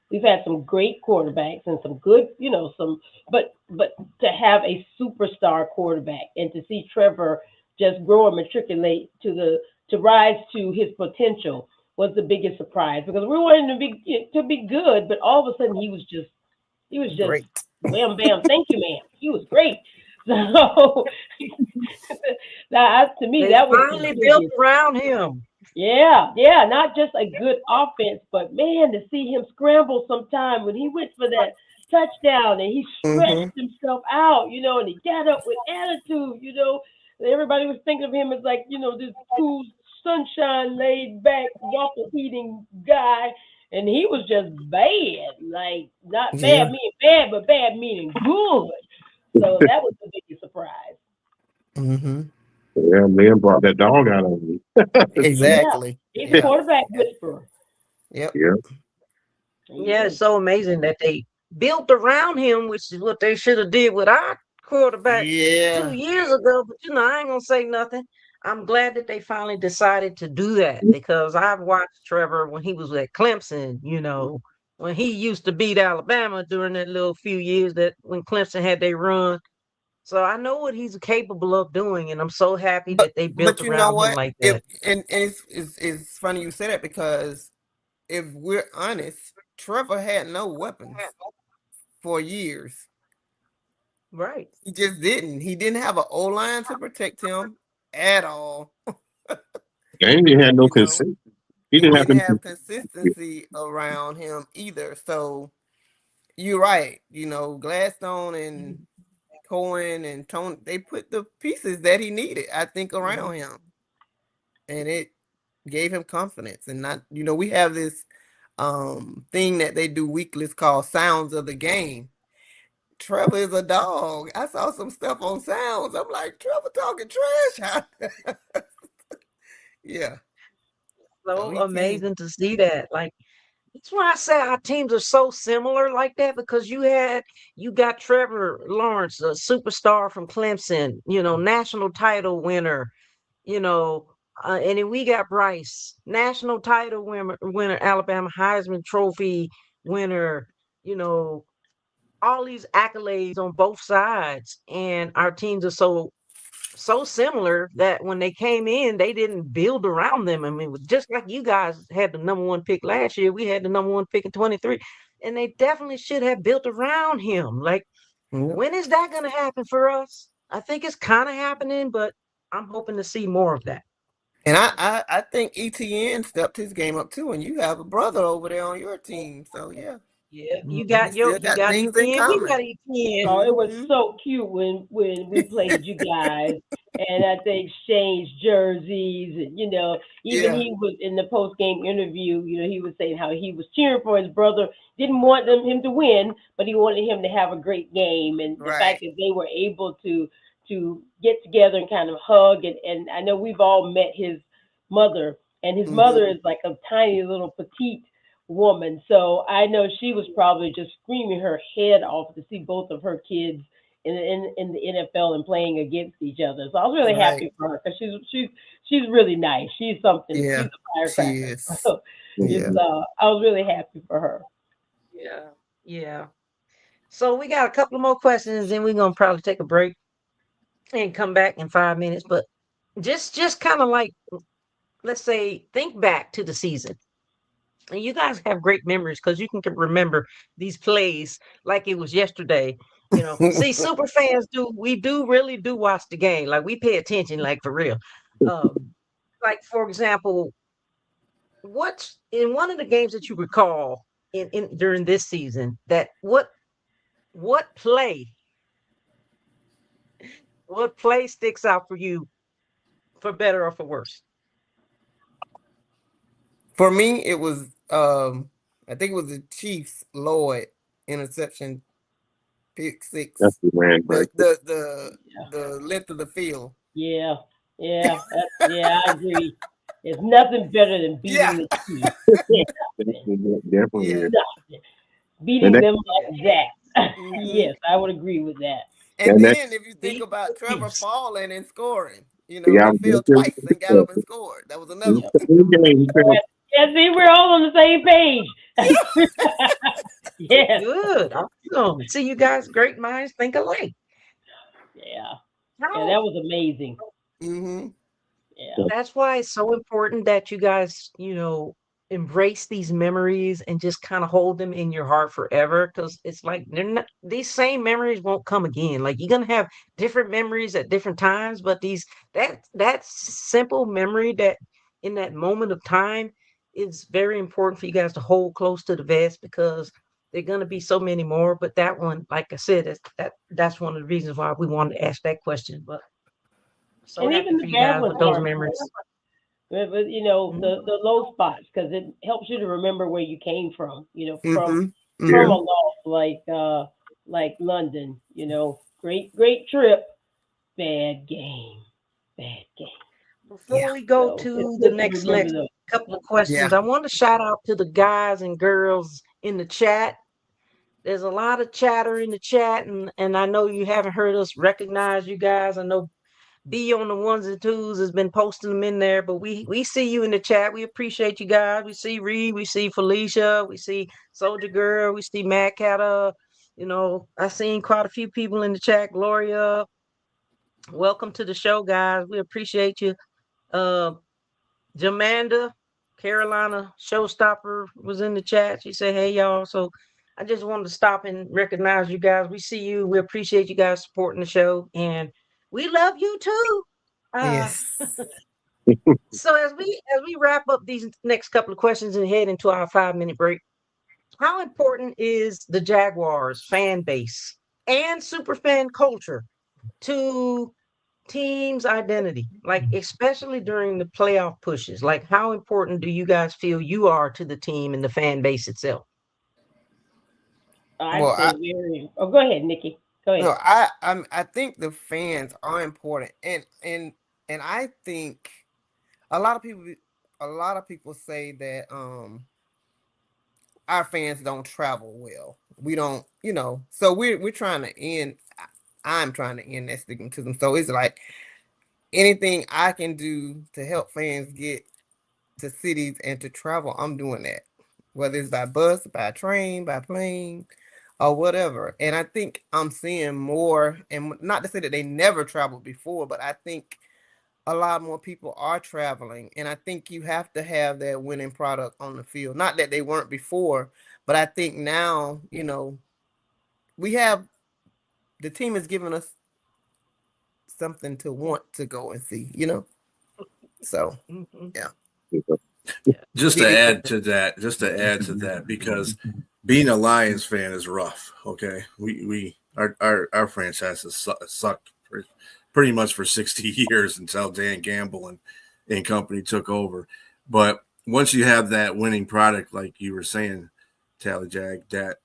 We've had some great quarterbacks and some good, but to have a superstar quarterback and to see Trevor just grow and matriculate to rise to his potential was the biggest surprise because we wanted him to be good, but all of a sudden he was just Great. wham bam, thank you, ma'am. He was great. So that to me They that was the finally built biggest. around him. Yeah, yeah, not just a good offense, but man, to see him scramble sometime when he went for that touchdown and he Mm-hmm. stretched himself out, and he got up with attitude. Everybody was thinking of him as like, this cool, sunshine, laid back, waffle eating guy. And he was just bad, like not bad Yeah. meaning bad, but bad meaning good. So that was the biggest surprise. Mm-hmm. Yeah, man brought that dog out of me. Yeah, Exactly. he's a Yeah. quarterback whisperer. Yep. Yeah, He Yeah, it's is. so amazing that they built around him, which is what they should have did with our quarterback two Yeah. years ago. But I ain't gonna say nothing. I'm glad that they finally decided to do that because I've watched Trevor when he was at Clemson. When he used to beat Alabama during that little few years that when Clemson had their run. So I know what he's capable of doing, and I'm so happy But that they but built you know around him what? like If that. and it's funny you say that because if we're honest, Trevor had no weapons for years. Right. He just didn't. He didn't have an O line to protect him at all. and he had no You know, consent. He he didn't have didn't any. have consistency around him either. So you're right. Gladstone and Cohen and Tony, they put the pieces that he needed, I think, Mhm. around him. And it gave him confidence. And not, we have this thing that they do weekly called Sounds of the Game. Trevor is a dog. I saw some stuff on Sounds. I'm like, Trevor talking trash. Yeah. So So he can. amazing to see that. Like that's why I say our teams are so similar like that because you got Trevor Lawrence, a superstar from Clemson, national title winner, you know, and then we got Bryce, national title winner, Alabama Heisman Trophy winner, you know, all these accolades on both sides, and our teams are so similar that when they came in, they didn't build around them. I mean, just like you guys had the number one pick last year, we had the number one pick in 23, and they definitely should have built around him. Like, Yep. when is that going to happen for us? I think it's kind of happening, but I'm hoping to see more of that. And I think ETN stepped his game up too. And you have a brother over there on your team. So yeah, Yeah, we still you got got things in ETN, we common. got ETN. Oh, it was Hmm. so cute when we played you guys, and they exchanged jerseys, and even Yeah. he was in the post game interview. He was saying how he was cheering for his brother, didn't want him to win, but he wanted him to have a great game, and the fact Right. that they were able to to get together and kind of hug. And I know we've all met his mother, and his mother is like a tiny little petite woman. So I know she was probably just screaming her head off to see both of her kids in the NFL and playing against each other. So I was really Right. happy for her because she's really nice. She's something. She's Yeah, a she firecracker. is. So it's Yeah. I was really happy for her. Yeah. Yeah. So we got a couple more questions, then we're gonna probably take a break and come back in 5 minutes. But just kind of like, let's say, think back to the season. And you guys have great memories because you can remember these plays like it was yesterday. See, super fans we do really do watch the game. Like we pay attention, like for real. Um, like for example, what's in one of the games that you recall in during this season that what play what play sticks out for you for better or for worse? For me, it was I think it was the Chiefs Lloyd interception, pick That's six. the man The break. the the the length of the field. Yeah, yeah, I agree. There's nothing better than Yeah. beating the Chiefs. Definitely Yeah. is. Nothing. And Beating that, them like that. hmm Yes, I would agree with that. And and that, then if you think Beat about the Trevor Chiefs. falling and scoring, yeah, I he was fell twice and got up and just scored. That was in another Yep. one. the game, he felt Yeah, see, we're all on the same page. Yeah. Yes. Good. Awesome. See, you guys, great minds think alike. Yeah. Yeah, How that was amazing. hmm Yeah. That's why it's so important that you guys, embrace these memories and just kind of hold them in your heart forever. Because it's like these same memories won't come again. Like you're gonna have different memories at different times, but that simple memory that in that moment of time is very important for you guys to hold close to the vest because there are gonna be so many more. But that one, like I said, that's one of the reasons why we wanted to ask that question. But so And happy even for the you bad guys ones with those are memories. important. But Mhm. the low spots because it helps you to remember where you came from. hmm Yeah. From hmm a loss like London. Great trip, bad game, bad game. Yeah. Before we go So it's to the good to next remember those. couple of Yeah. questions, I want to shout out to the guys and girls in the chat. There's a lot of chatter in the chat, and I know you haven't heard us recognize you guys. I know B on the ones and twos has been posting them in there, but we see you in the chat. We appreciate you guys. We see Reed, we see Felicia, we see Soldier Girl, we see Mad Catta. I seen quite a few people in the chat. Gloria, welcome to the show, guys. We appreciate you. Uh, Jamanda, Carolina Showstopper was in the chat. She said, "Hey y'all." So I just wanted to stop and recognize you guys. We see you. We appreciate you guys supporting the show, and we love you too. Uh, Yes. so as we wrap up these next couple of questions and head into our 5 minute break, how important is the Jaguars fan base and superfan culture to team's identity, like especially during the playoff pushes? Like, how important do you guys feel you are to the team and the fan base itself? I'd Well, say very. Oh, go ahead, Nikki. Go ahead. I think the fans are important, and I think a lot of people a lot of people say that our fans don't travel well. We don't, so we're trying to end. I'm trying to end that stigmatism. So it's like anything I can do to help fans get to cities and to travel, I'm doing that. Whether it's by bus, by train, by plane, or whatever. And I think I'm seeing more, and not to say that they never traveled before, but I think a lot more people are traveling. And I think you have to have that winning product on the field. Not that they weren't before, but I think now, we have the team is giving us something to want to go and see. So Mhm. yeah. Yeah. Just to Big add excitement. to that, because being a Lions fan is rough. Okay, our franchise has sucked pretty much for 60 years until Dan Gamble and company took over. But once you have that winning product, like you were saying, Tally Jag, that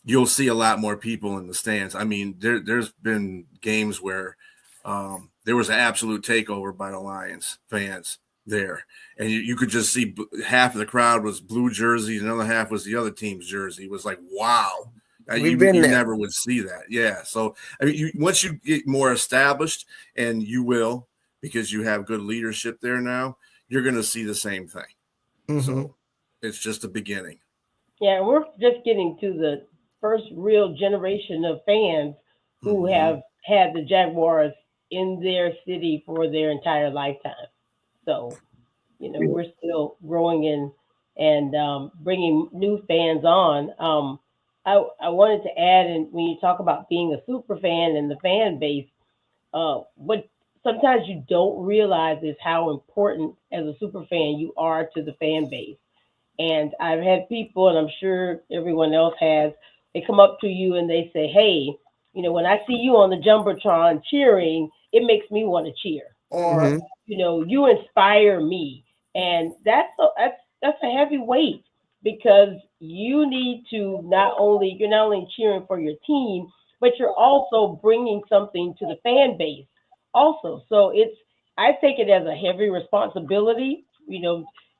you'll see a lot more people in the stands. I mean, there's been games where there was an absolute takeover by the Lions fans there, and you could just see half of the crowd was blue jerseys, another half was the other team's jersey. It was like, wow. You never would see that. Yeah. So, I mean, once you get more established, and you will, because you have good leadership there now, you're going to see the same thing. Mm-hmm. So it's just the beginning. Yeah, we're just getting to the first real generation of fans who have had the Jaguars in their city for their entire lifetime. So, we're still growing and bringing new fans on. I wanted to add, and when you talk about being a super fan and the fan base, what sometimes you don't realize is how important as a super fan you are to the fan base. And I've had people, and I'm sure everyone else has, they come up to you and they say, hey, when I see you on the Jumbotron cheering, it makes me want to cheer. Or, you inspire me. And that's a heavy weight, because you're not only cheering for your team, but you're also bringing something to the fan base also. So I take it as a heavy responsibility,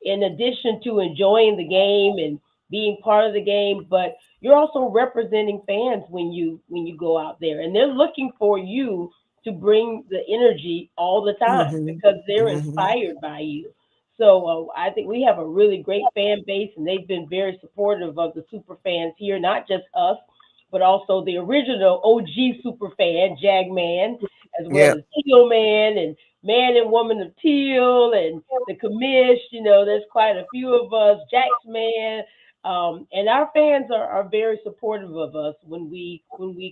in addition to enjoying the game and being part of the game, but you're also representing fans when you go out there, and they're looking for you to bring the energy all the time because they're inspired by you. So I think we have a really great fan base, and they've been very supportive of the super fans here, not just us, but also the original OG super fan, Jag Man, as well as Teal Man and Man and Woman of Teal and the commish. There's quite a few of us, Jax Man. And our fans are very supportive of us when we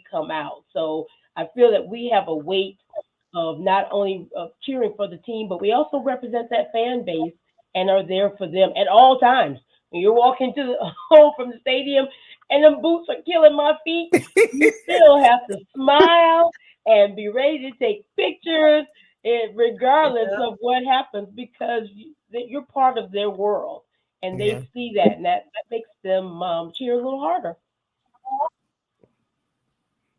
come out. So I feel that we have a weight of not only cheering for the team, but we also represent that fan base and are there for them at all times. When you're walking to the home from the stadium and them boots are killing my feet, you still have to smile and be ready to take pictures, regardless of what happens, because you're part of their world. And they see that, and that makes them cheer a little harder.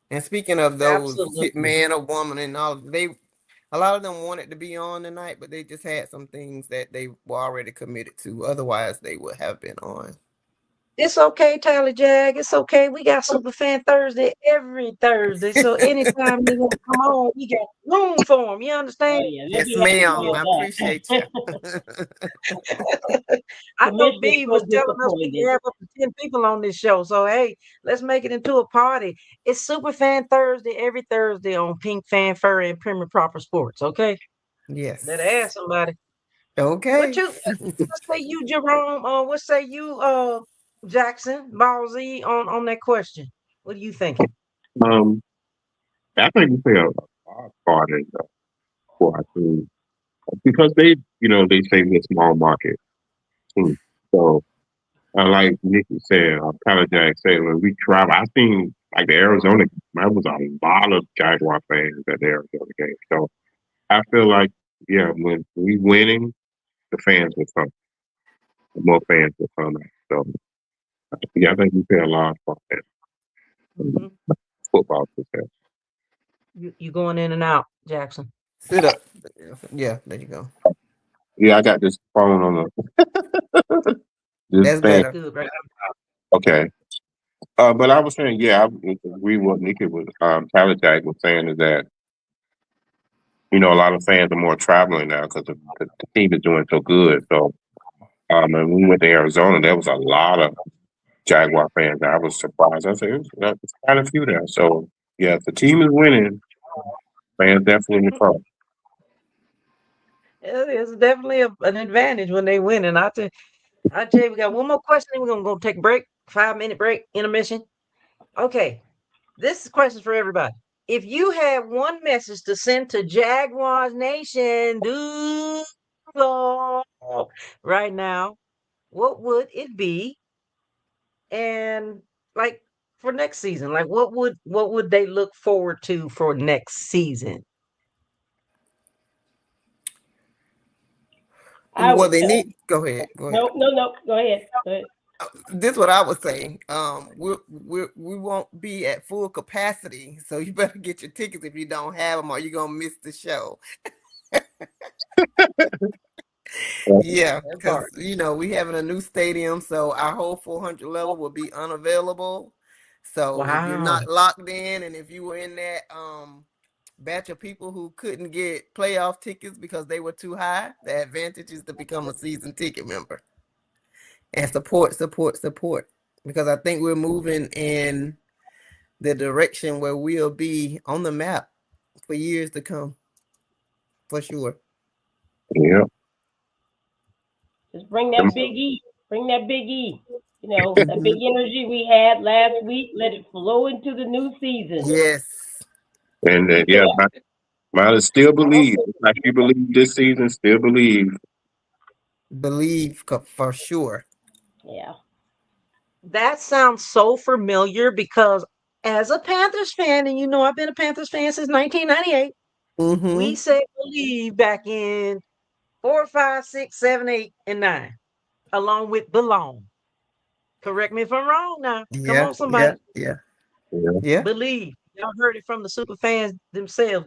And speaking of those man or woman and all, a lot of them wanted to be on tonight, but they just had some things that they were already committed to. Otherwise, they would have been on. It's okay, Tyler Jag. It's okay. We got SuperFan Thursday every Thursday. So anytime they want to come on, we got room for them. You understand? Oh, yeah. Yes, ma'am. I appreciate you. I know B was telling us we can have up to 10 people on this show. So, hey, let's make it into a party. It's SuperFan Thursday every Thursday on PINKFanFUR and Premier Proper Sports. Okay? Yes. Better ask somebody. Okay. What say you, Jerome? What say you, Jackson, Ball Z, on that question? What are you thinking? I think we play a large part in for our team because they say we're a small market team. So, like Nikki said, Tyler Jack said, when we travel, I seen like the Arizona, there was a lot of Jaguar fans at the Arizona game. So I feel like, when we winning, the fans will come, the more fans will come out. So I think we play a large part in football success. You going in and out, Jackson? Sit up. Yeah, there you go. Yeah, I got this phone on the. That's better. Good, right? Okay. But I was saying, I agree with what Nikki was. Tyler Jack was saying is that a lot of fans are more traveling now because the team is doing so good. So, and we went to Arizona, there was a lot of Jaguar fans. I was surprised. I said it's quite a few there. So, if the team is winning, fans definitely in the front. It's definitely an advantage when they win. And I tell you, we got one more question. Then we're gonna go take a break, 5-minute break, intermission. Okay, this question is for everybody. If you had one message to send to Jaguars Nation, right now, what would it be? And like for next season, like what would they look forward to for next season? Well, they need. Go ahead. No. Go ahead. This is what I would say. We won't be at full capacity, so you better get your tickets if you don't have them, or you're gonna miss the show. Yeah, That because part. we having a new stadium, so our whole 400 level will be unavailable. So if you're Wow. not locked in, and if you were in that batch of people who couldn't get playoff tickets because they were too high, the advantage is to become a season ticket member and support. Because I think we're moving in the direction where we'll be on the map for years to come, for sure. Yeah. Just bring that big E. Bring that big E. You know, that big energy we had last week, let it flow into the new season. Yes, And yeah, mine is still believe. Like you believe this season, still believe. believe for sure. Yeah. That sounds so familiar because as a Panthers fan, and I've been a Panthers fan since 1998, we Mm-hmm. said believe back in 4, 5, 6, 7, 8, and 9, along with belong. Correct me if I'm wrong now. Come Yeah, on, somebody. yeah, yeah, Yeah. yeah. Believe. Y'all heard it from the super fans themselves.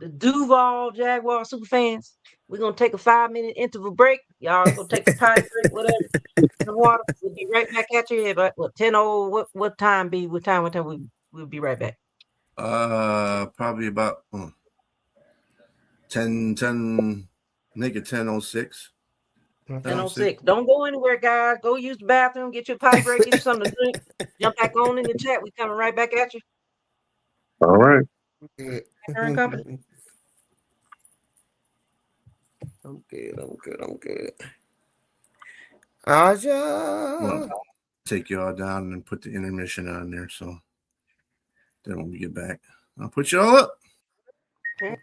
The Duval Jaguar super fans. We're gonna take a 5-minute interval break. Y'all go take a potty break, whatever. The water. We'll be right back at you. But what 10:00? What time be? What time? We'll be right back. Probably about 10, make it 10:06. Okay. 10:06. Don't go anywhere, guys. Go use the bathroom. Get you a potty break. Get you something to drink. Jump back on in the chat. We coming right back at you. All right. Good. Turn company. I'm good. Aja. Well, take you all down and put the intermission on there. So then when we get back, I'll put you all up. Okay.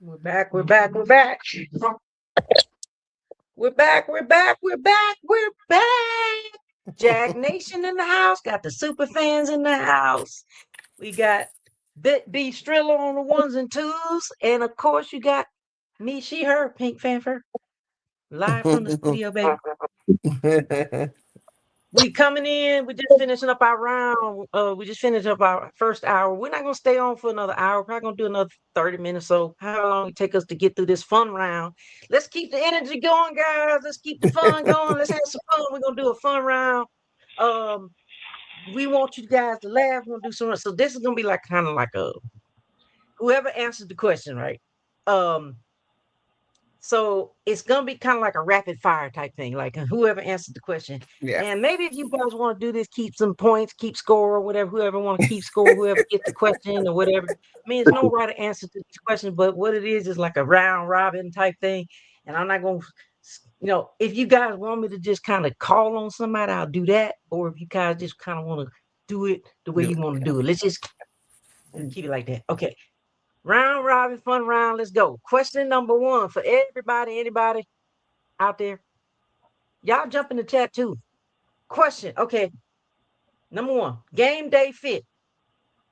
We're back. We're back. We're back. We're back. We're back. We're back. We're back. Jag Nation in the house. Got the super fans in the house. We got Bit B Striller on the ones and twos. And of course, you got me, she, her, Pink Fanfur. Live from the studio, baby. We coming in. We're just finishing up our round. We just finished up our first hour. We're not gonna stay on for another hour. Probably gonna do another 30 minutes. So how long it take us to get through this fun round? Let's keep the energy going, guys. Let's keep the fun going. Let's have some fun. We're gonna do a fun round. We want you guys to laugh. We're gonna do some. So this is gonna be like kind of like a whoever answers the question, right? So it's gonna be kind of like a rapid fire type thing, like whoever answered the question. Yeah. And maybe if you guys want to do this, keep some points, keep score or whatever. Whoever want to keep score, whoever gets the question or whatever. I mean, it's no right answer to this question, but what it is like a round robin type thing. And I'm not gonna, if you guys want me to just kind of call on somebody, I'll do that. Or if you guys just kind of want to do it the way you want to do it, let's just keep it like that. Okay. Round robin, fun round. Let's go. Question number 1 for everybody, anybody out there. Y'all jump in the chat too. Question. Okay. Number 1. Game day fit.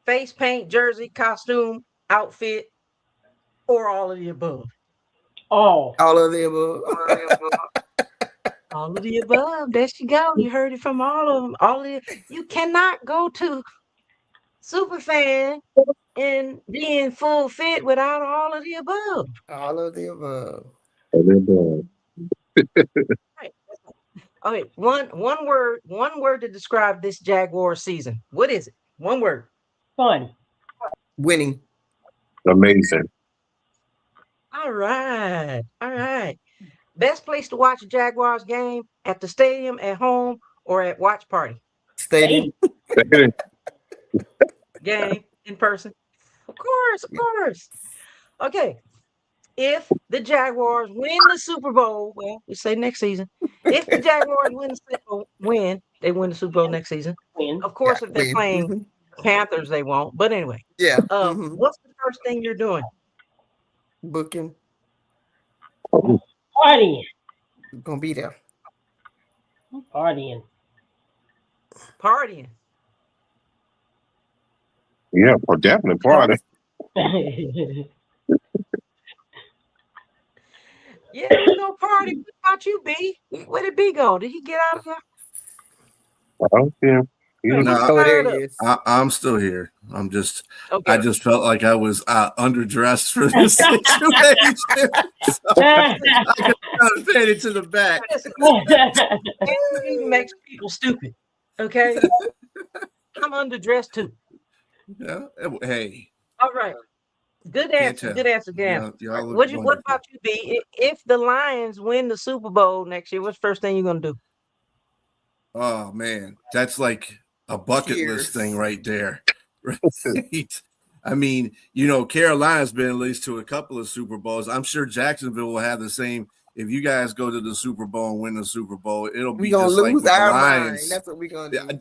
Face paint, jersey, costume, outfit, or all of the above. All of the above. All of the above. There you go. You heard it from all of them. All of the, you cannot go to SuperFan and be in full fit without all of the above. All of the above. Right. Okay, one word to describe this Jaguar season. What is it? One word. Fun. Winning. Amazing. All right. Best place to watch a Jaguars game: at the stadium, at home, or at watch party? Stadium. Game in person. Of course. Okay. If the Jaguars win the Super Bowl, well, we say next season. If the Jaguars win the Super Bowl next season. Of course, if they're playing Panthers, they won't. But anyway. Yeah. What's the first thing you're doing? Booking. Partying. We're gonna be there. Partying. Yeah, well, definitely party. Yeah, we go party. What about you, B? Where did B go? Did he get out of there? I don't care. I'm still here. I'm just. Okay. I just felt like I was underdressed for this situation. So I got faded to the back. It makes people stupid. Okay. I'm underdressed too. Yeah. Hey. All right. Good answer. What about you, B? If the Lions win the Super Bowl next year, what's the first thing you're gonna do? Oh man, that's like a bucket list thing right there. Right? I mean, Carolina's been at least to a couple of Super Bowls. I'm sure Jacksonville will have the same. If you guys go to the Super Bowl and win the Super Bowl, it'll be just like with the Lions. That's what we're gonna do.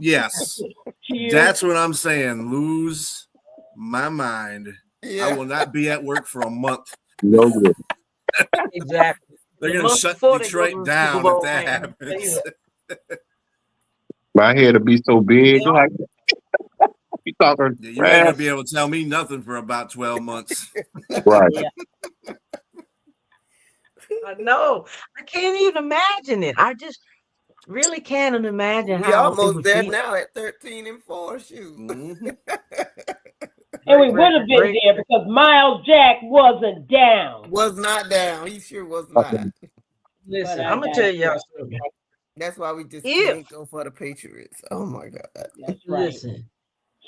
Yes, that's what I'm saying. Lose my mind. Yeah. I will not be at work for a month. No good. Exactly. They're going to shut Detroit down if that happens. My head will be so big. Like, you talking? Yeah, you're not going to be able to tell me nothing for about 12 months. Right. I know. I can't even imagine it. I just really can't imagine we how almost there now at 13-4. Shoot. Mm-hmm. And we would have been there because Miles Jack wasn't down. Was not down. He sure was not. Listen, I'm gonna tell y'all something. That's why we just can't go for the Patriots. Oh my God. That's right. Listen,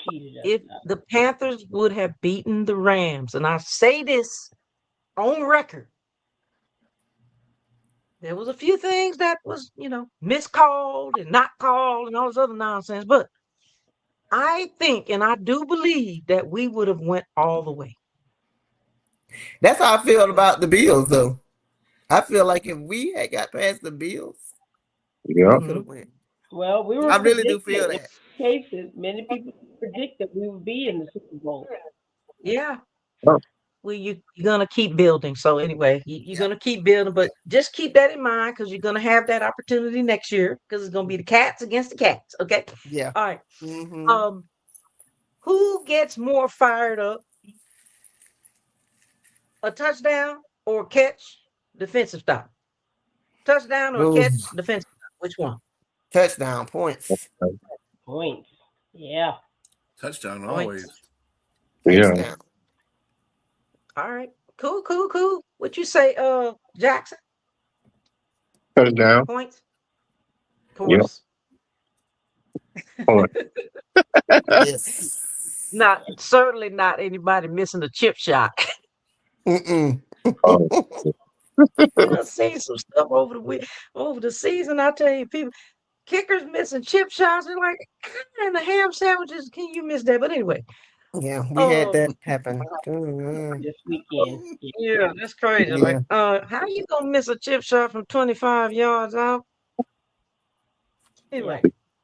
if the Panthers would have beaten the Rams, and I say this on record, there was a few things that was, miscalled and not called and all this other nonsense, but I think and I do believe that we would have went all the way. That's how I feel about the Bills, though. I feel like if we had got past the Bills, we could have went. Well, we were. I really do feel that. Cases, many people predict that we would be in the Super Bowl. Yeah. you're gonna keep building. So anyway, you're gonna keep building, but just keep that in mind because you're gonna have that opportunity next year because it's gonna be the cats against the cats. Okay. Yeah. All right. Mm-hmm. Who gets more fired up? A touchdown or catch? Defensive stop. Touchdown or Ooh, catch? Defensive stop. Which one? touchdown points. Points. Yeah. Touchdown Points. always. Yeah. Touchdown. All right. Cool, cool, cool. What you say, Jackson? Touchdown. Points? Of Yep. course. Point. Yes. Not certainly not anybody missing a chip shot. Mm-mm. Oh, I've seen some stuff over the season. I tell you, people kickers missing chip shots. They're like, how in the ham sandwiches can you miss that? But anyway, Yeah, we had that um, happen. Mm-hmm. This weekend. Yeah. yeah, that's crazy. Like, Yeah. how you gonna miss a chip shot from 25 yards out? Yeah. Anyway,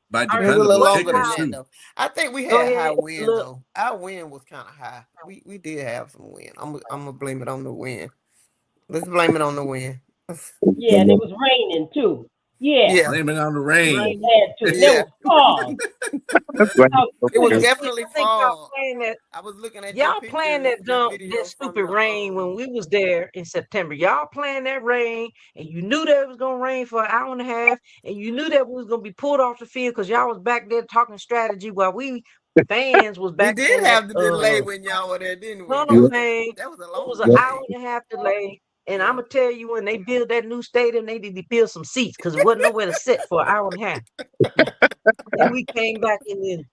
By all It right. was a little dependable What longer than kickers about? that too. though. I think we Go had high ahead. wind Look, though. Our wind was kind of high. We did have some wind. I'm gonna blame it on the wind. Let's blame it on the wind. Yeah, and it was raining too. Yeah. Yeah. Blame it on the It rain. had to. And there Yeah. was fog. that's right. It was Okay. definitely I think y'all fall. playing that. I was looking at your Y'all playing pictures, that your that video from stupid the rain when we was there in September. Y'all playing that rain, and you knew that it was gonna rain for an hour and a half, and you knew that we was gonna be pulled off the field because y'all was back there talking strategy while we fans was we back did there. have the delay when y'all were there, didn't we? Tunnel Yep. thing. That was a It was long an Yep. hour delay. and a half delay. And I'm Yeah. gonna tell you, when they build that new stadium, they need to build some seats because there wasn't nowhere to sit for an hour and a half. Then we came back in there.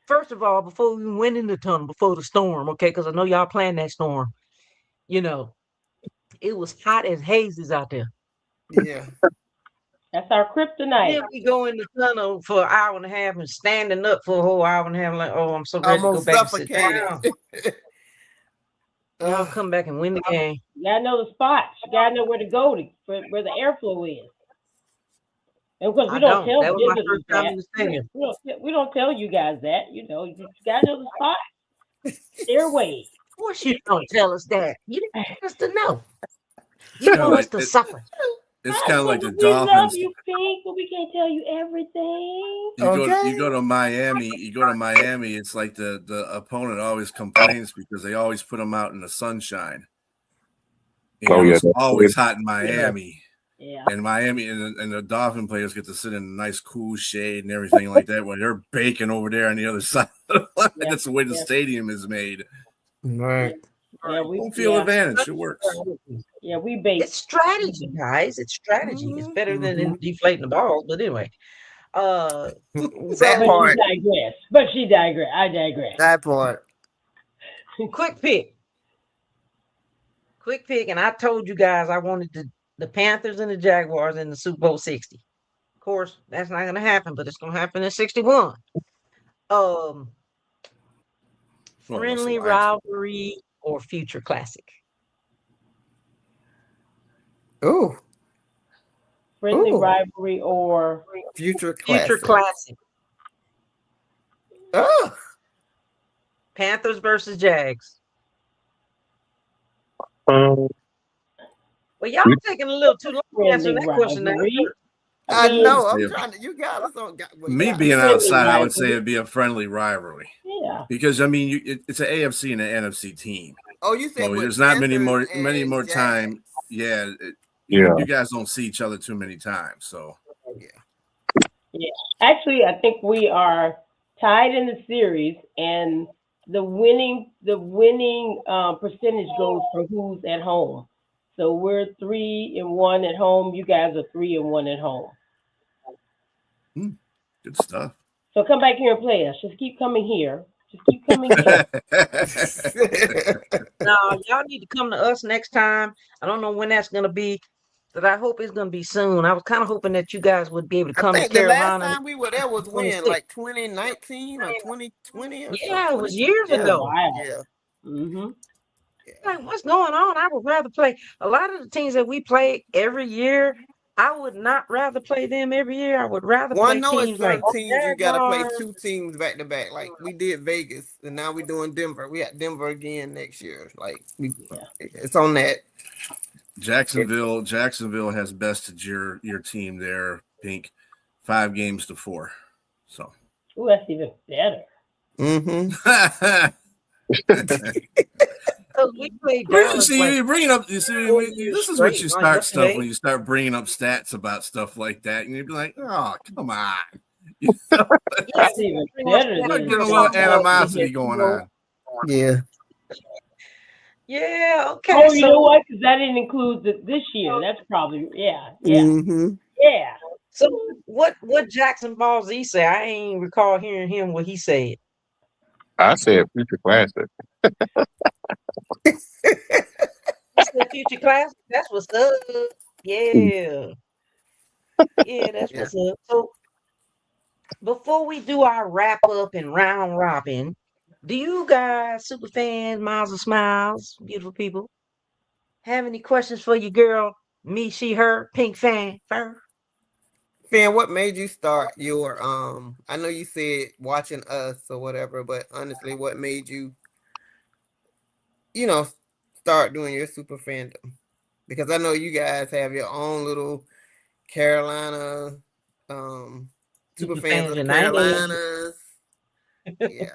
First of all, before we went in the tunnel, before the storm, okay, because I know y'all planned that storm, you know, it was hot as hazes out there. Yeah. That's our Then kryptonite. we go in the tunnel for an hour and a half and standing up for a whole hour and a half, like, oh, I'm so ready to go Almost back and sit suffocated. down. Y'all come back and win the game. You gotta know the spots. You gotta know where to go where the airflow is. And because we I don't don't. tell That was my visitors first time that. in the stadium. We don't tell you guys that. You know, you gotta know the spot. Stairway. Of course you don't tell us that. You don't want us to know. It's You kind of want us like to suffer. it's I kind of know like the that we love Dolphins. you, Pink, but we can't tell you everything. You go to Miami. You go to Miami. It's like the opponent always complains because they always put them out in the sunshine. You Oh know, yeah. it's always hot in Miami. Yeah. And Miami and the Dolphin players get to sit in a nice cool shade and everything like that when they're baking over there on the other side. That's the way the stadium is made. Right. Yeah, Home field advantage. It works. Yeah, we base. It's strategy, guys. It's strategy. It's better than deflating the balls. But anyway, That But part. she digress. But she digress. I digress. That part. quick pick. Quick pick. And I told you guys I wanted the Panthers and the Jaguars in the Super Bowl 60. Of course, that's not going to happen, but it's going to happen in 61. Friendly rivalry or future classic? Ooh. Friendly Ooh. rivalry or Future Future classic. classic. Oh. Panthers versus Jags. Um, Well, y'all taking a little too long to answer friendly that question now. rivalry. I mean, know. I'm trying to. You got us on. Me being Friendly outside, I would say rivalry. it'd be a friendly rivalry. Yeah. Because I mean, it's an AFC and an NFC team. Oh, you said So with there's not many Panthers more and time. Jags. Yeah, Yeah. You guys don't see each other too many times. So Yeah. Actually, I think we are tied in the series, and the winning percentage goes for who's at home. So we're 3-1 at home. You guys are 3-1 at home. good stuff. So come back here and play us. Just keep coming here. Just keep coming here. No, y'all need to come to us next time. I don't know when that's going to be, but I hope it's going to be soon. I was kind of hoping that you guys would be able to I come to think the last Carolina. time we were there was when, 26. like 2019 or 2020 or Yeah, something. it was years Yeah. ago. Wow. Yeah. Mm-hmm. Like, what's going on? I would rather play. A lot of the teams that we play every year, I would not rather play them every year. I would rather Well, I play know it's teams like some teams you got to play Jaguars. 2 teams back to back. Like we did Vegas, and now we're doing Denver. We got Denver again next year. Like it's on that. Jacksonville has bested your team there, Pink, 5-4. So. Ooh, that's even better. Mm-hmm. We played Dallas like you bringing up. You 4 see, years this is what straight. you Like, start what the stuff heck? when you start bringing up stats about stuff like that, and you'd be like, "Oh, come on." You know, That's even better start than getting a Girl little softball in animosity here. going on. Yeah. Yeah, okay. Oh, you know So what? Because that didn't include this year. That's probably yeah. Mm-hmm. so what Jackson Ball Z say? I ain't recall hearing him what he said. I said future classic. He said future class. That's what's up. Yeah. Yeah, that's Yeah. what's up. So before we do our wrap up and round robin, do you guys, super fans, miles of smiles, beautiful people, have any questions for your girl, me, she, her, pink fan, fur? Fan, what made you start your I know you said watching us or whatever, but honestly, what made you, you know, start doing your super fandom? Because I know you guys have your own little Carolina super Super fans fans of the united. Carolinas. Yeah.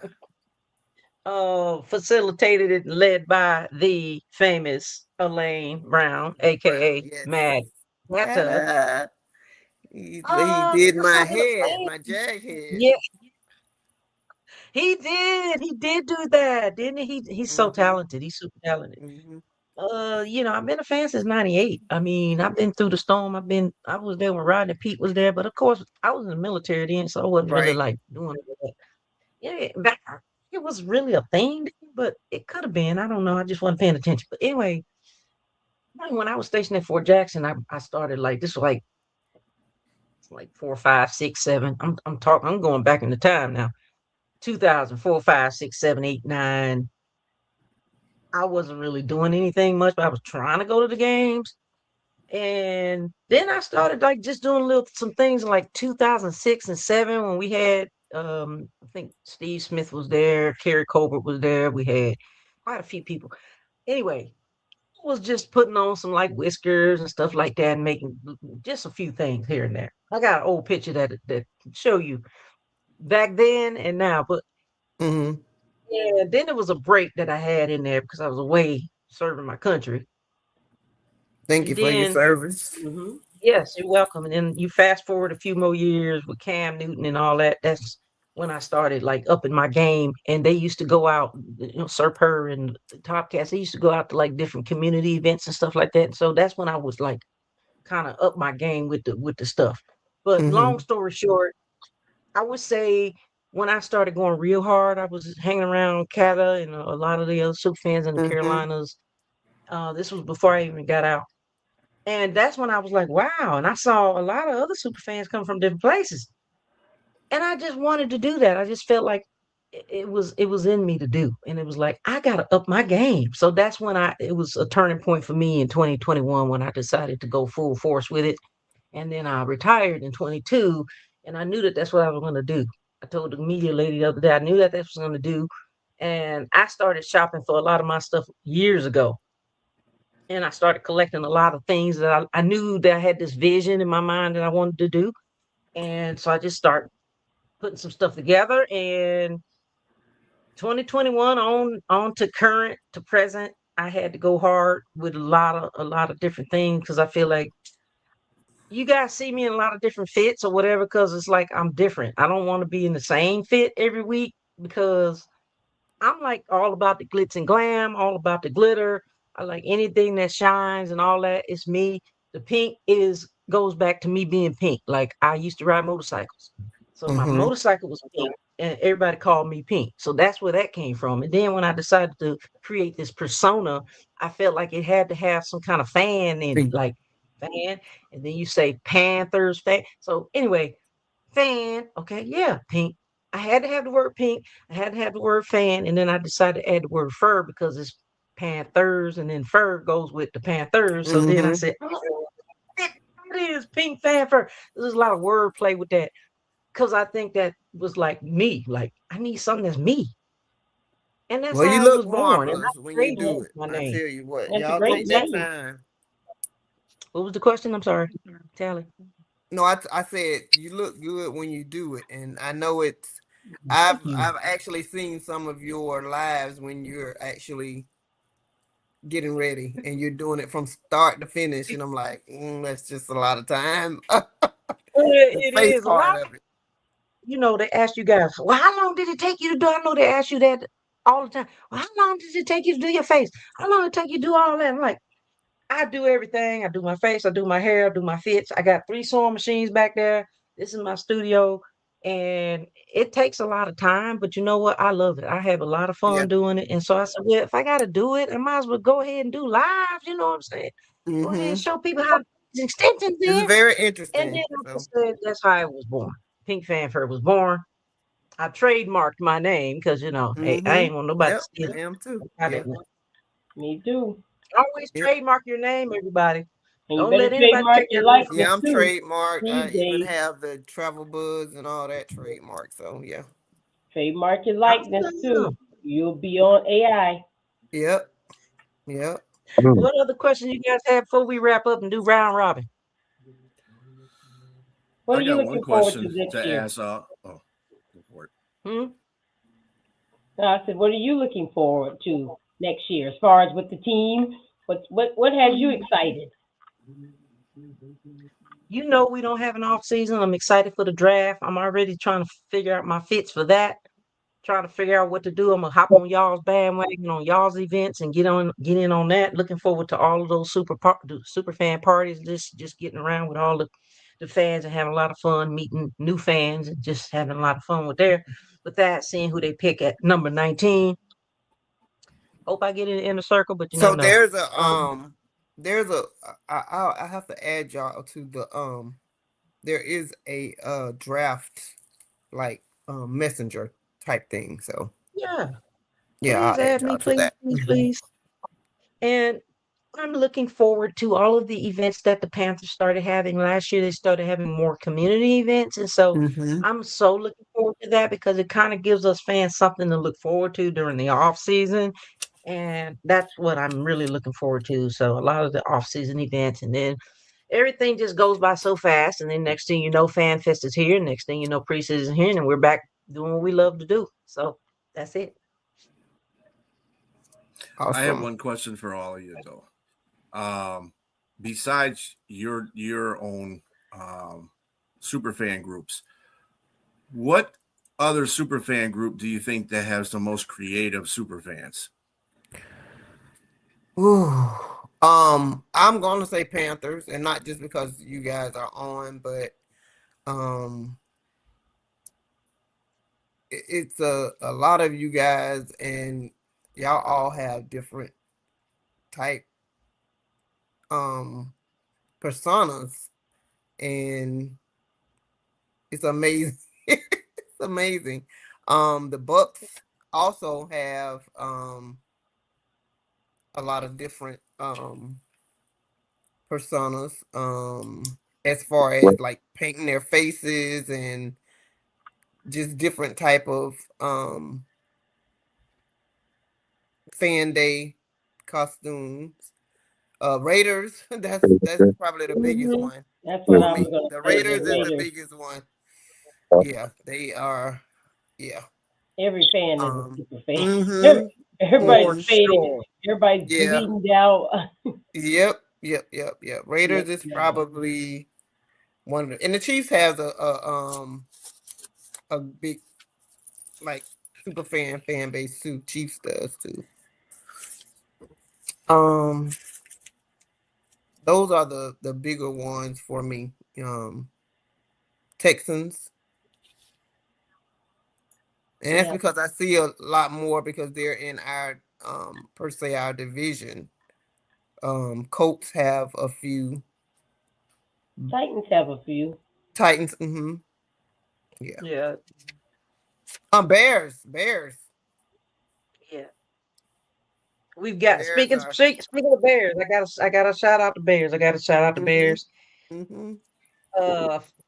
Facilitated and led by the famous Elaine Brown, Brown, aka yes. Mad Hatter. He did That's my not really head, Elaine. my jag head. Yeah, he did. He did do that, didn't he? He's so Mm-hmm. talented. He's super talented. Mm-hmm. I've been a fan since '98. I mean, I've been through the storm. I was there when Rodney Pete was there, but of course, I was in the military then, so I wasn't really Right. like doing that. Yeah, back it was really a thing, but it could have been. I don't know. I just wasn't paying attention. But anyway, when I was stationed at Fort Jackson, I started like this was like 4, 5, 6, 7. I'm going back in the time now. 2004, 5, 6, 7, 8, 9. I wasn't really doing anything much, but I was trying to go to the games. And then I started like just doing some things in like 2006 and 7 when we had I think Steve Smith was there, Kerry Colbert was there. We had quite a few people. Anyway, I was just putting on some like whiskers and stuff like that and making just a few things here and there. I got an old picture that show you back then and now, but Mm-hmm. yeah, then there was a break that I had in there because I was away serving my country. Thank you And for your then service. yes, you're welcome. And then you fast forward a few more years with Cam Newton and all that. That's when I started like upping my game. And they used to go out, Sir Purr and the Top Cats, they used to go out to like different community events and stuff like that. And so that's when I was like kind of up my game with the stuff. But long Mm-hmm. story short, I would say when I started going real hard, I was hanging around Cata and a lot of the other super fans in the Mm-hmm. Carolinas. This was before I even got out. And that's when I was like, wow. And I saw a lot of other super fans come from different places. And I just wanted to do that. I just felt like it was in me to do. And it was like, I gotta up my game. So that's when it was a turning point for me in 2021 when I decided to go full force with it. And then I retired in 22, and I knew that that's what I was gonna do. I told the media lady the other day, I knew that that's what I was gonna do. And I started shopping for a lot of my stuff years ago and I started collecting a lot of things that I knew that I had this vision in my mind that I wanted to do. And so I just started putting some stuff together. And 2021 on to current to present, I had to go hard with a lot of different things because I feel like you guys see me in a lot of different fits or whatever because it's like I'm different. I don't want to be in the same fit every week because I'm like all about the glitz and glam, all about the glitter. I like anything that shines and all that. It's me. The pink is goes back to me being pink. Like I used to ride motorcycles. So my Mm-hmm. motorcycle was pink and everybody called me pink. So that's where that came from. And then when I decided to create this persona, I felt like it had to have some kind of fan in it, like fan. And then you say Panthers fan. So anyway, fan. Okay, yeah, pink. I had to have the word pink. I had to have the word fan, and then I decided to add the word fur because it's Panthers, and then fur goes with the Panthers. So then I Mm-hmm. said, "Oh, it is, Pink Fanfur. There's a lot of wordplay with that because I think that was like me. Like I need something that's me, and that's Well, you how I look was born. And I marvelous when you Yeah, do trademarked it. my I name. tell you what, that's a y'all great take that name. time. What was the question? I'm sorry, Tally. No, I said you look good when you do it, and I know it's. Thank you. I've actually seen some of your lives when you're actually getting ready and you're doing it from start to finish, and I'm like, that's just a lot of time. The It face is a part lot. of it. They ask you guys, well, how long did it take you to do? I know they ask you that all the time. Well, how long did it take you to do your face? How long did it take you to do all that? I'm like, I do everything. I do my face, I do my hair, I do my fits. I got 3 sewing machines back there. This is my studio. And it takes a lot of time, but you know what? I love it. I have a lot of Yeah. fun doing it. And so I said, well, if I got to do it, I might as well go ahead and do live. You know what I'm saying? Go ahead and Mm-hmm. show people how to put these extensions It's in. very And then, interesting. like I So said, that's how I was born. Pink Fanfare was born. I trademarked my name because, hey, I mm-hmm. ain't want nobody to Yep, steal I it. am too. That's how that Yep. went. Me too. Always Yep. trademark your name, everybody. And you Don't better let anybody trademark take your that from you. likeness Yeah, I'm too trademarked. I these even days. have the travel buds and all that trademark. So yeah. Trademark your likeness too. Awesome. You'll be on AI. Yep. Yep. Mm. What other questions you guys have before we wrap up and do round robin? What I are you got one looking forward to question next to year? ask. Oh, go for it. Hmm? No, I said, what are you looking forward to next year as far as with the team? What has you excited? We don't have an off season. I'm excited for the draft. I'm already trying to figure out my fits for that. Trying to figure out what to do. I'm gonna hop on y'all's bandwagon on y'all's events and get in on that. Looking forward to all of those super fan parties. Just getting around with all the fans and having a lot of fun meeting new fans and just having a lot of fun with that, seeing who they pick at number 19. Hope I get in the inner circle, but you So never know. there's a I have to add y'all to the there is a draft like messenger type thing. So Yeah, yeah, please I'll add add me, y'all to please, that. please, please. And I'm looking forward to all of the events that the Panthers started having last year. They started having more community events. And so Mm-hmm. I'm so looking forward to that because it kind of gives us fans something to look forward to during the off season. And that's what I'm really looking forward to. So a lot of the off season events and then everything just goes by so fast. And then next thing you know, Fan Fest is here. Next thing you know, preseason here and we're back doing what we love to do. So that's it. I have Awesome. one question for all of you though. Besides your own super fan groups, what other super fan group do you think that has the most creative super fans? Ooh. I'm gonna say Panthers, and not just because you guys are on, but um, it's a lot of you guys, and y'all all have different type um personas, and it's amazing. It's amazing. The Bucks also have a lot of different personas as far as like painting their faces and just different type of fan day costumes. Raiders, that's probably the biggest Hmm. one That's what for I was me. gonna The say. The Raiders is the Raiders. biggest one. Yeah, they are. Yeah. Every fan is a Um. super fan. Mm-hmm. Everybody's For Mm-hmm. faded. sure. Everybody's Yeah. bleeding out. Yep. Yep. Yep. Yep. Raiders Next is level. probably one of the, and the Chiefs has a big like super fan base too. Chiefs does too. Um, those are the bigger ones for me. Texans, and that's Yeah. because I see a lot more because they're in our per se our division. Colts have a few. Titans have a few. Titans, mm-hmm. Yeah. Yeah. Bears. Yeah. We've got Bears speaking are speaking of Bears, I got to shout out the Bears. I got to shout out the mm-hmm. Bears. Mm-hmm.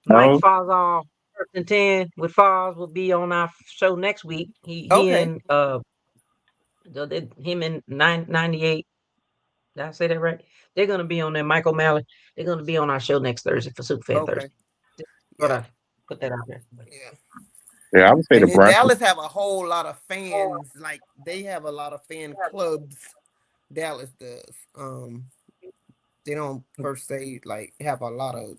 Mike No, Fazal, First and 10 with Foz will be on our show next week. He Okay. and him and 98. Did I say that right? They're gonna be on there. Michael Malley. They're gonna be on our show next Thursday for Superfan Okay. Thursday. Just thought Yeah. I'd put that out there. Yeah. yeah, I would say the And then Broncos. Dallas have a whole lot of fans. Like they have a lot of fan clubs. Dallas does. They don't per se like have a lot of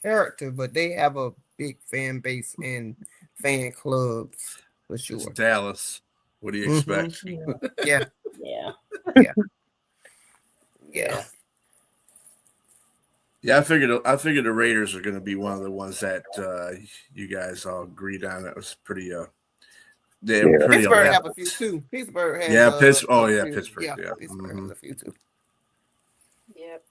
character, but they have a big fan base and fan clubs for It's sure. Dallas. What do you Mm-hmm. expect? Yeah. Yeah. Yeah. Yeah. Yeah. Yeah. Yeah, I figured the Raiders are going to be one of the ones that you guys all agreed on. That was pretty they're Yeah, pretty Pittsburgh unhappy. have a few too. Pittsburgh has Yeah, Pittsburgh. Oh a yeah, few. Pittsburgh. Yeah, Yeah. Pittsburgh has a few too. Yep.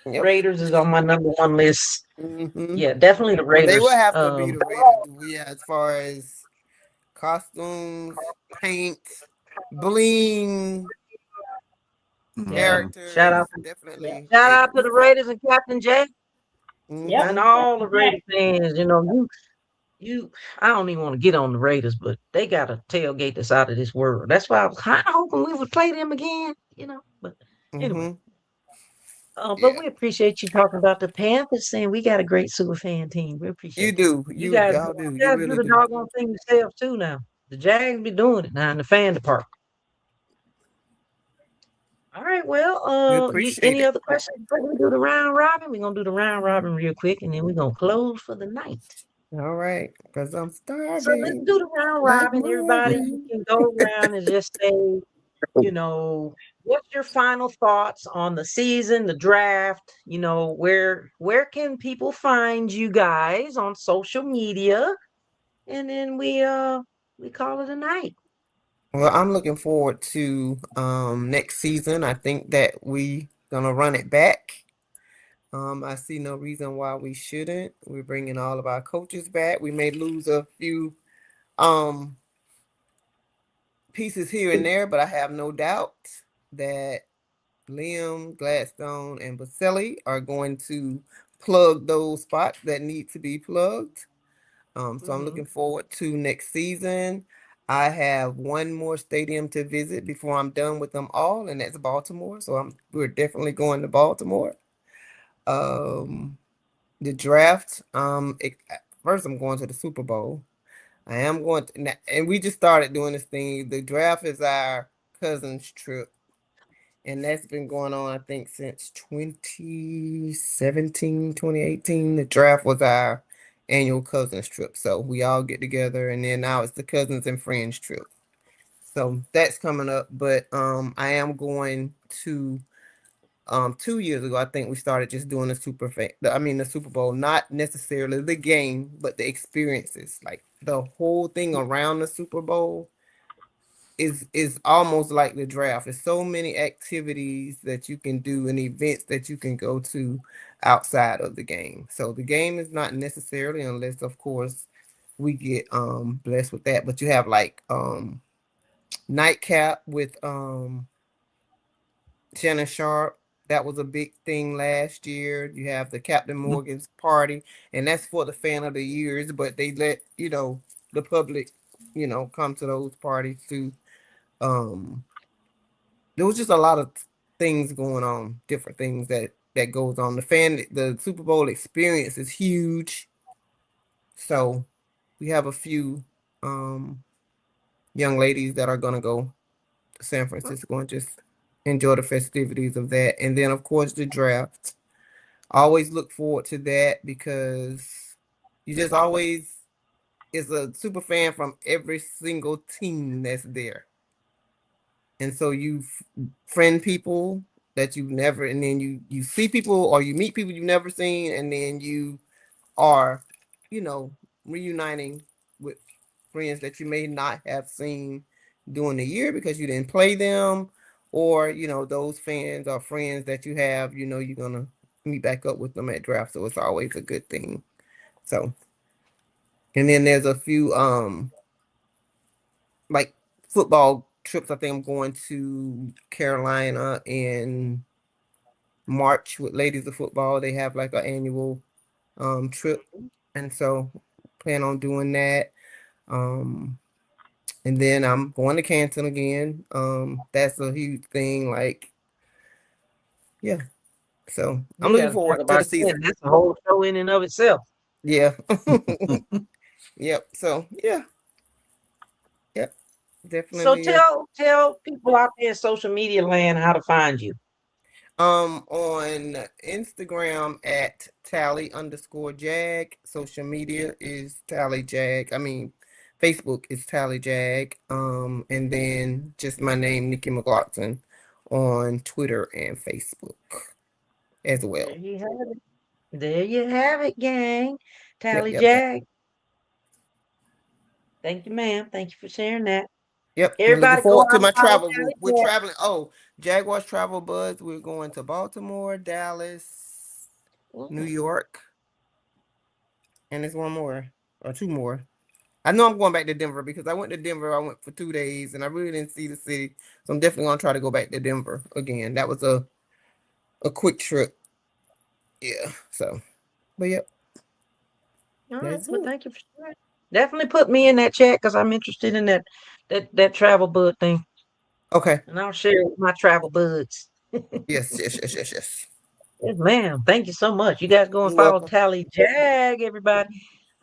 Yep. Raiders is on my number one list. Mm-hmm. Yeah, definitely the Well, they will Raiders. have to be the Raiders. Yeah, as far as costumes, paint, bling, Yeah. Mhm. Shout characters, out, Yeah. definitely shout out to Raiders. the Raiders and Captain J Yep. and Mm-hmm. all the Yeah. Raider fans. You. I don't even want to get on the Raiders, but they got a tailgate that's out of this world. That's why I was kind of hoping we would play them again. But anyway. Mm-hmm. But Yeah, we appreciate you talking about the Panthers, saying we got a great super fan team. We you appreciate that. do. You guys, Y'all do. you You guys do really the do. doggone thing yourselves too now. The Jags be doing it now in the fan department. All right, well, We you appreciate any it. other questions before we do the round robin? We're gonna do the round robin real quick, and then we're gonna close for the night. All right, because I'm So let's starving do the round like robin. Everybody, you Marvin. can go around and just say, what's your final thoughts on the season, the draft? Where can people find you guys on social media? And then we call it a night. Well, I'm looking forward to next season. I think that we gonna run it back. I see no reason why we shouldn't. We're bringing all of our coaches back. We may lose a few um pieces here and there, but I have no doubt that Liam, Gladstone, and Baselli are going to plug those spots that need to be plugged. So I'm Mhm. looking forward to next season. I have one more stadium to visit before I'm done with them all, and that's Baltimore. So we're definitely going to Baltimore. Um, the draft. First I'm going to the Super Bowl. I am going to, and we just started doing this thing. The draft is our cousin's trip, and that's been going on, I think, since 2017, 2018. The draft was our annual cousins trip. So we all get together, and then now it's the cousins and friends trip. So that's coming up. But I am going to 2 years ago, I think we started just doing the Super Bowl, not necessarily the game, but the experiences. Like the whole thing around the Super Bowl is almost like the draft. There's so many activities that you can do and events that you can go to outside of the game. So the game is not necessarily, unless of course we get blessed with that, but you have like nightcap with Shannon Sharp. That was a big thing last year. You have the Captain Morgan's party, and that's for the fan of the years, but they let, the public, come to those parties too. Um, there was just a lot of things going on, different things that goes on. The Super Bowl experience is huge. So we have a few young ladies that are gonna go to San Francisco and just enjoy the festivities of that. And then of course the draft. I always look forward to that because you just always is a super fan from every single team that's there. And so you friend people that you never, and then you see people or you meet people you've never seen, and then you are, you know, reuniting with friends that you may not have seen during the year because you didn't play them, or those fans or friends that you have, you're gonna meet back up with them at draft. So it's always a good thing. So, and then there's a few like football trips. I think I'm going to Carolina in March with Ladies of Football. They have like an annual trip, and so plan on doing that. And then I'm going to Canton again. That's a huge thing. Like, yeah. So I'm You looking got to talk forward to the about season. Ken. That's a whole show in and of itself. Yeah. Yep. So yeah. Yep. So Definitely. tell people out there in social media land how to find you. On Instagram at tally_jag. Social media is tally jag. I mean, Facebook is tally jag. And then just my name, Nikki McLaughlin, on Twitter and Facebook as well. There you have it. There you have it, gang. Yep. Tally Yep. Yep. Jag. Thank you, ma'am. Thank you for sharing that. Yep. I'm looking Everybody go forward out to and my follow travel. Tally We're Jag. traveling. Oh, Jaguars travel buzz. We're going to Baltimore, Dallas, New Mm. York, and there's one more or two more. I know I'm going back to Denver because I went to Denver. I went for 2 days and I really didn't see the city. So I'm definitely gonna try to go back to Denver again. That was a quick trip. Yeah. So, but yep, All right. that's Well, it. thank you for sharing. Definitely put me in that chat because I'm interested in that travel bud thing. Okay. And I'll share it with my travel buds. Yes. Yes. Yes. Yes. Yes. Yes, ma'am. Thank you so much. You guys go and You're follow welcome. Tally Jag, everybody.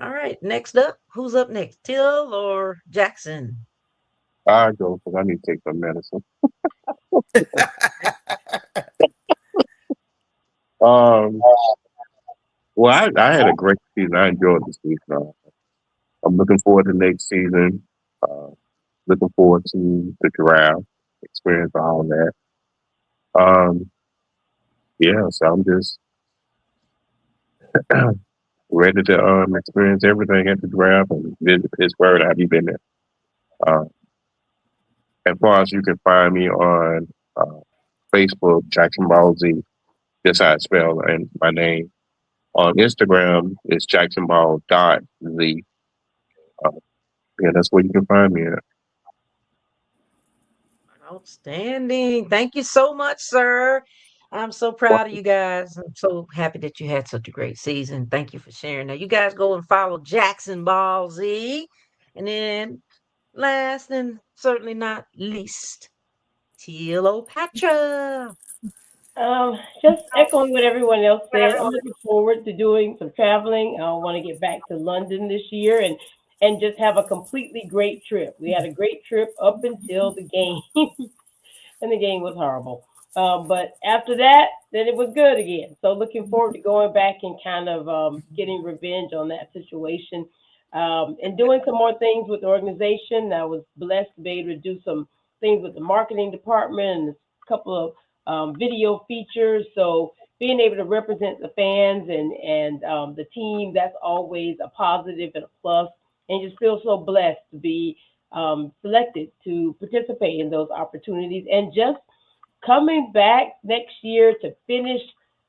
All right. Next up, who's up next? Till or Jackson? I go because I need to take some medicine. Um, well, I had a great season. I enjoyed the season. I'm looking forward to next season. Uh, looking forward to the draft, experience all that. Um, yeah, so I'm just ready to experience everything at the draft and visit Pittsburgh. Have you been there? Uh, as far as you can find me on Facebook, Jackson Ball Z, just how it's spelled, and my name. On Instagram, it's jacksonball.z. Uh, yeah, that's where you can find me at. Outstanding. Thank you so much, sir. I'm so proud of you guys. I'm so happy that you had such a great season. Thank you for sharing. Now, you guys go and follow Jackson Ball Z. And then, last and certainly not least, Tealopatra. Just echoing what everyone else said. I'm looking forward to doing some traveling. I want to get back to London this year and just have a completely great trip. We had a great trip up until the game, and the game was horrible. But after that, then it was good again. So looking forward to going back and kind of getting revenge on that situation, and doing some more things with the organization. I was blessed to be able to do some things with the marketing department and a couple of video features. So being able to represent the fans and the team, that's always a positive and a plus. And just feel so blessed to be selected to participate in those opportunities and just coming back next year to finish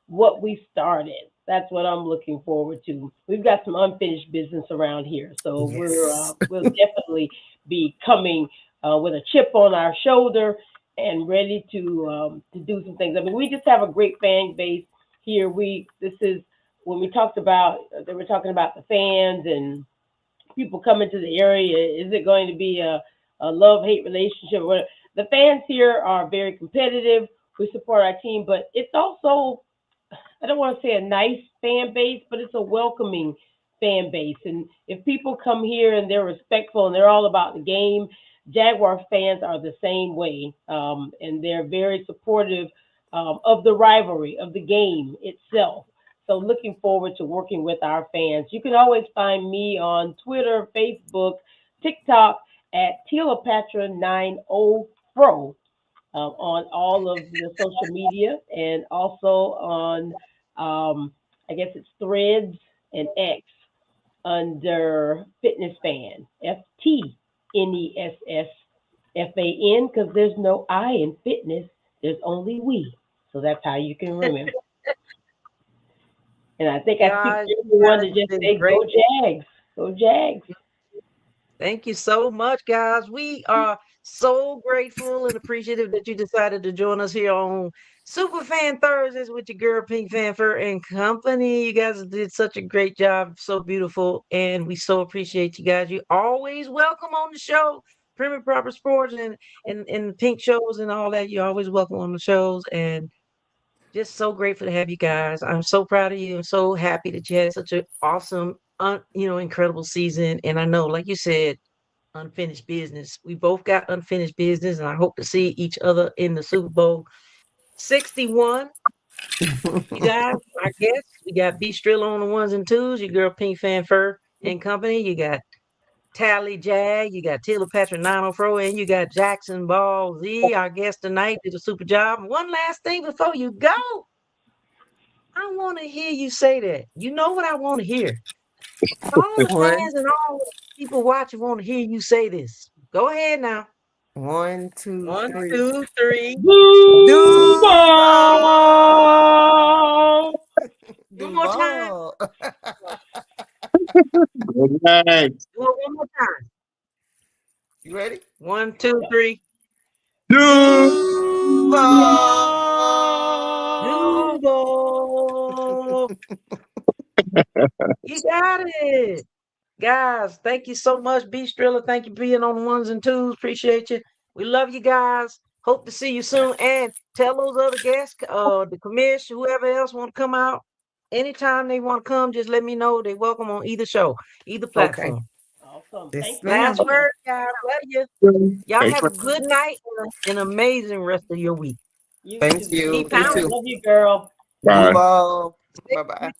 what we started. That's what I'm looking forward to. We've got some unfinished business around here, so Yes. we'll definitely be coming with a chip on our shoulder and ready to do some things. I mean, we just have a great fan base here. We this is when we talked about they were talking about the fans and people coming to the area. Is it going to be a love hate relationship? The fans here are very competitive. We support our team, but it's also, I don't want to say a nice fan base, but it's a welcoming fan base. And if people come here and they're respectful and they're all about the game, Jaguar fans are the same way. And they're very supportive of the rivalry, of the game itself. So looking forward to working with our fans. You can always find me on Twitter, Facebook, TikTok at Tealopatra90Pro, on all of the social media and also on, I guess it's Threads and X under Fitness Fan, FTNESSFAN, because there's no I in fitness, there's only we. So that's how you can remember. And I think I speak Guys, for you everyone guys to have just been say, great. go Jags, go Jags. Thank you so much, guys. We are So grateful and appreciative that you decided to join us here on Superfan Thursdays with your girl Pink Fanfur and Company. You guys did such a great job, so beautiful, and we so appreciate you guys. You always welcome on the show, Prim and Proper Sports and Pink shows and all that. You're always welcome on the shows, and just so grateful to have you guys. I'm so proud of you. I'm so happy that you had such an awesome, incredible season. And I know, like you said, unfinished business. We both got unfinished business, and I hope to see each other in the Super Bowl 61. You guys, I guess we got B Strilla on the ones and twos. Your girl Pink Fanfur and Company. You got Tally Jag. You got Tila Patronano Fro, and you got Jackson Ball Z. Our guest tonight did a super job. One last thing before you go. I want to hear you say that. You know what I want to hear. All the One, fans and all the people watching want to hear you say this. Go ahead now. 1, 2, One, 3. 2, 3. Duval. One more time. Duval. Good night. Do it one more time. You ready? 1, 2, 3. Duval. Duval. You got it. Guys, thank you so much. B Strilla, thank you for being on the ones and twos. Appreciate you. We love you guys. Hope to see you soon. And tell those other guests, the commission, whoever else want to come out. Anytime they want to come, just let me know. They're welcome on either show, either platform. Awesome. Yes, Thank you. Last ma'am. word, guys. Love you. Y'all Thanks have a for good night and an amazing rest of your week. You Thank too. you. Keep You pounding. too. Love you, girl. bye. Duval. Bye-bye.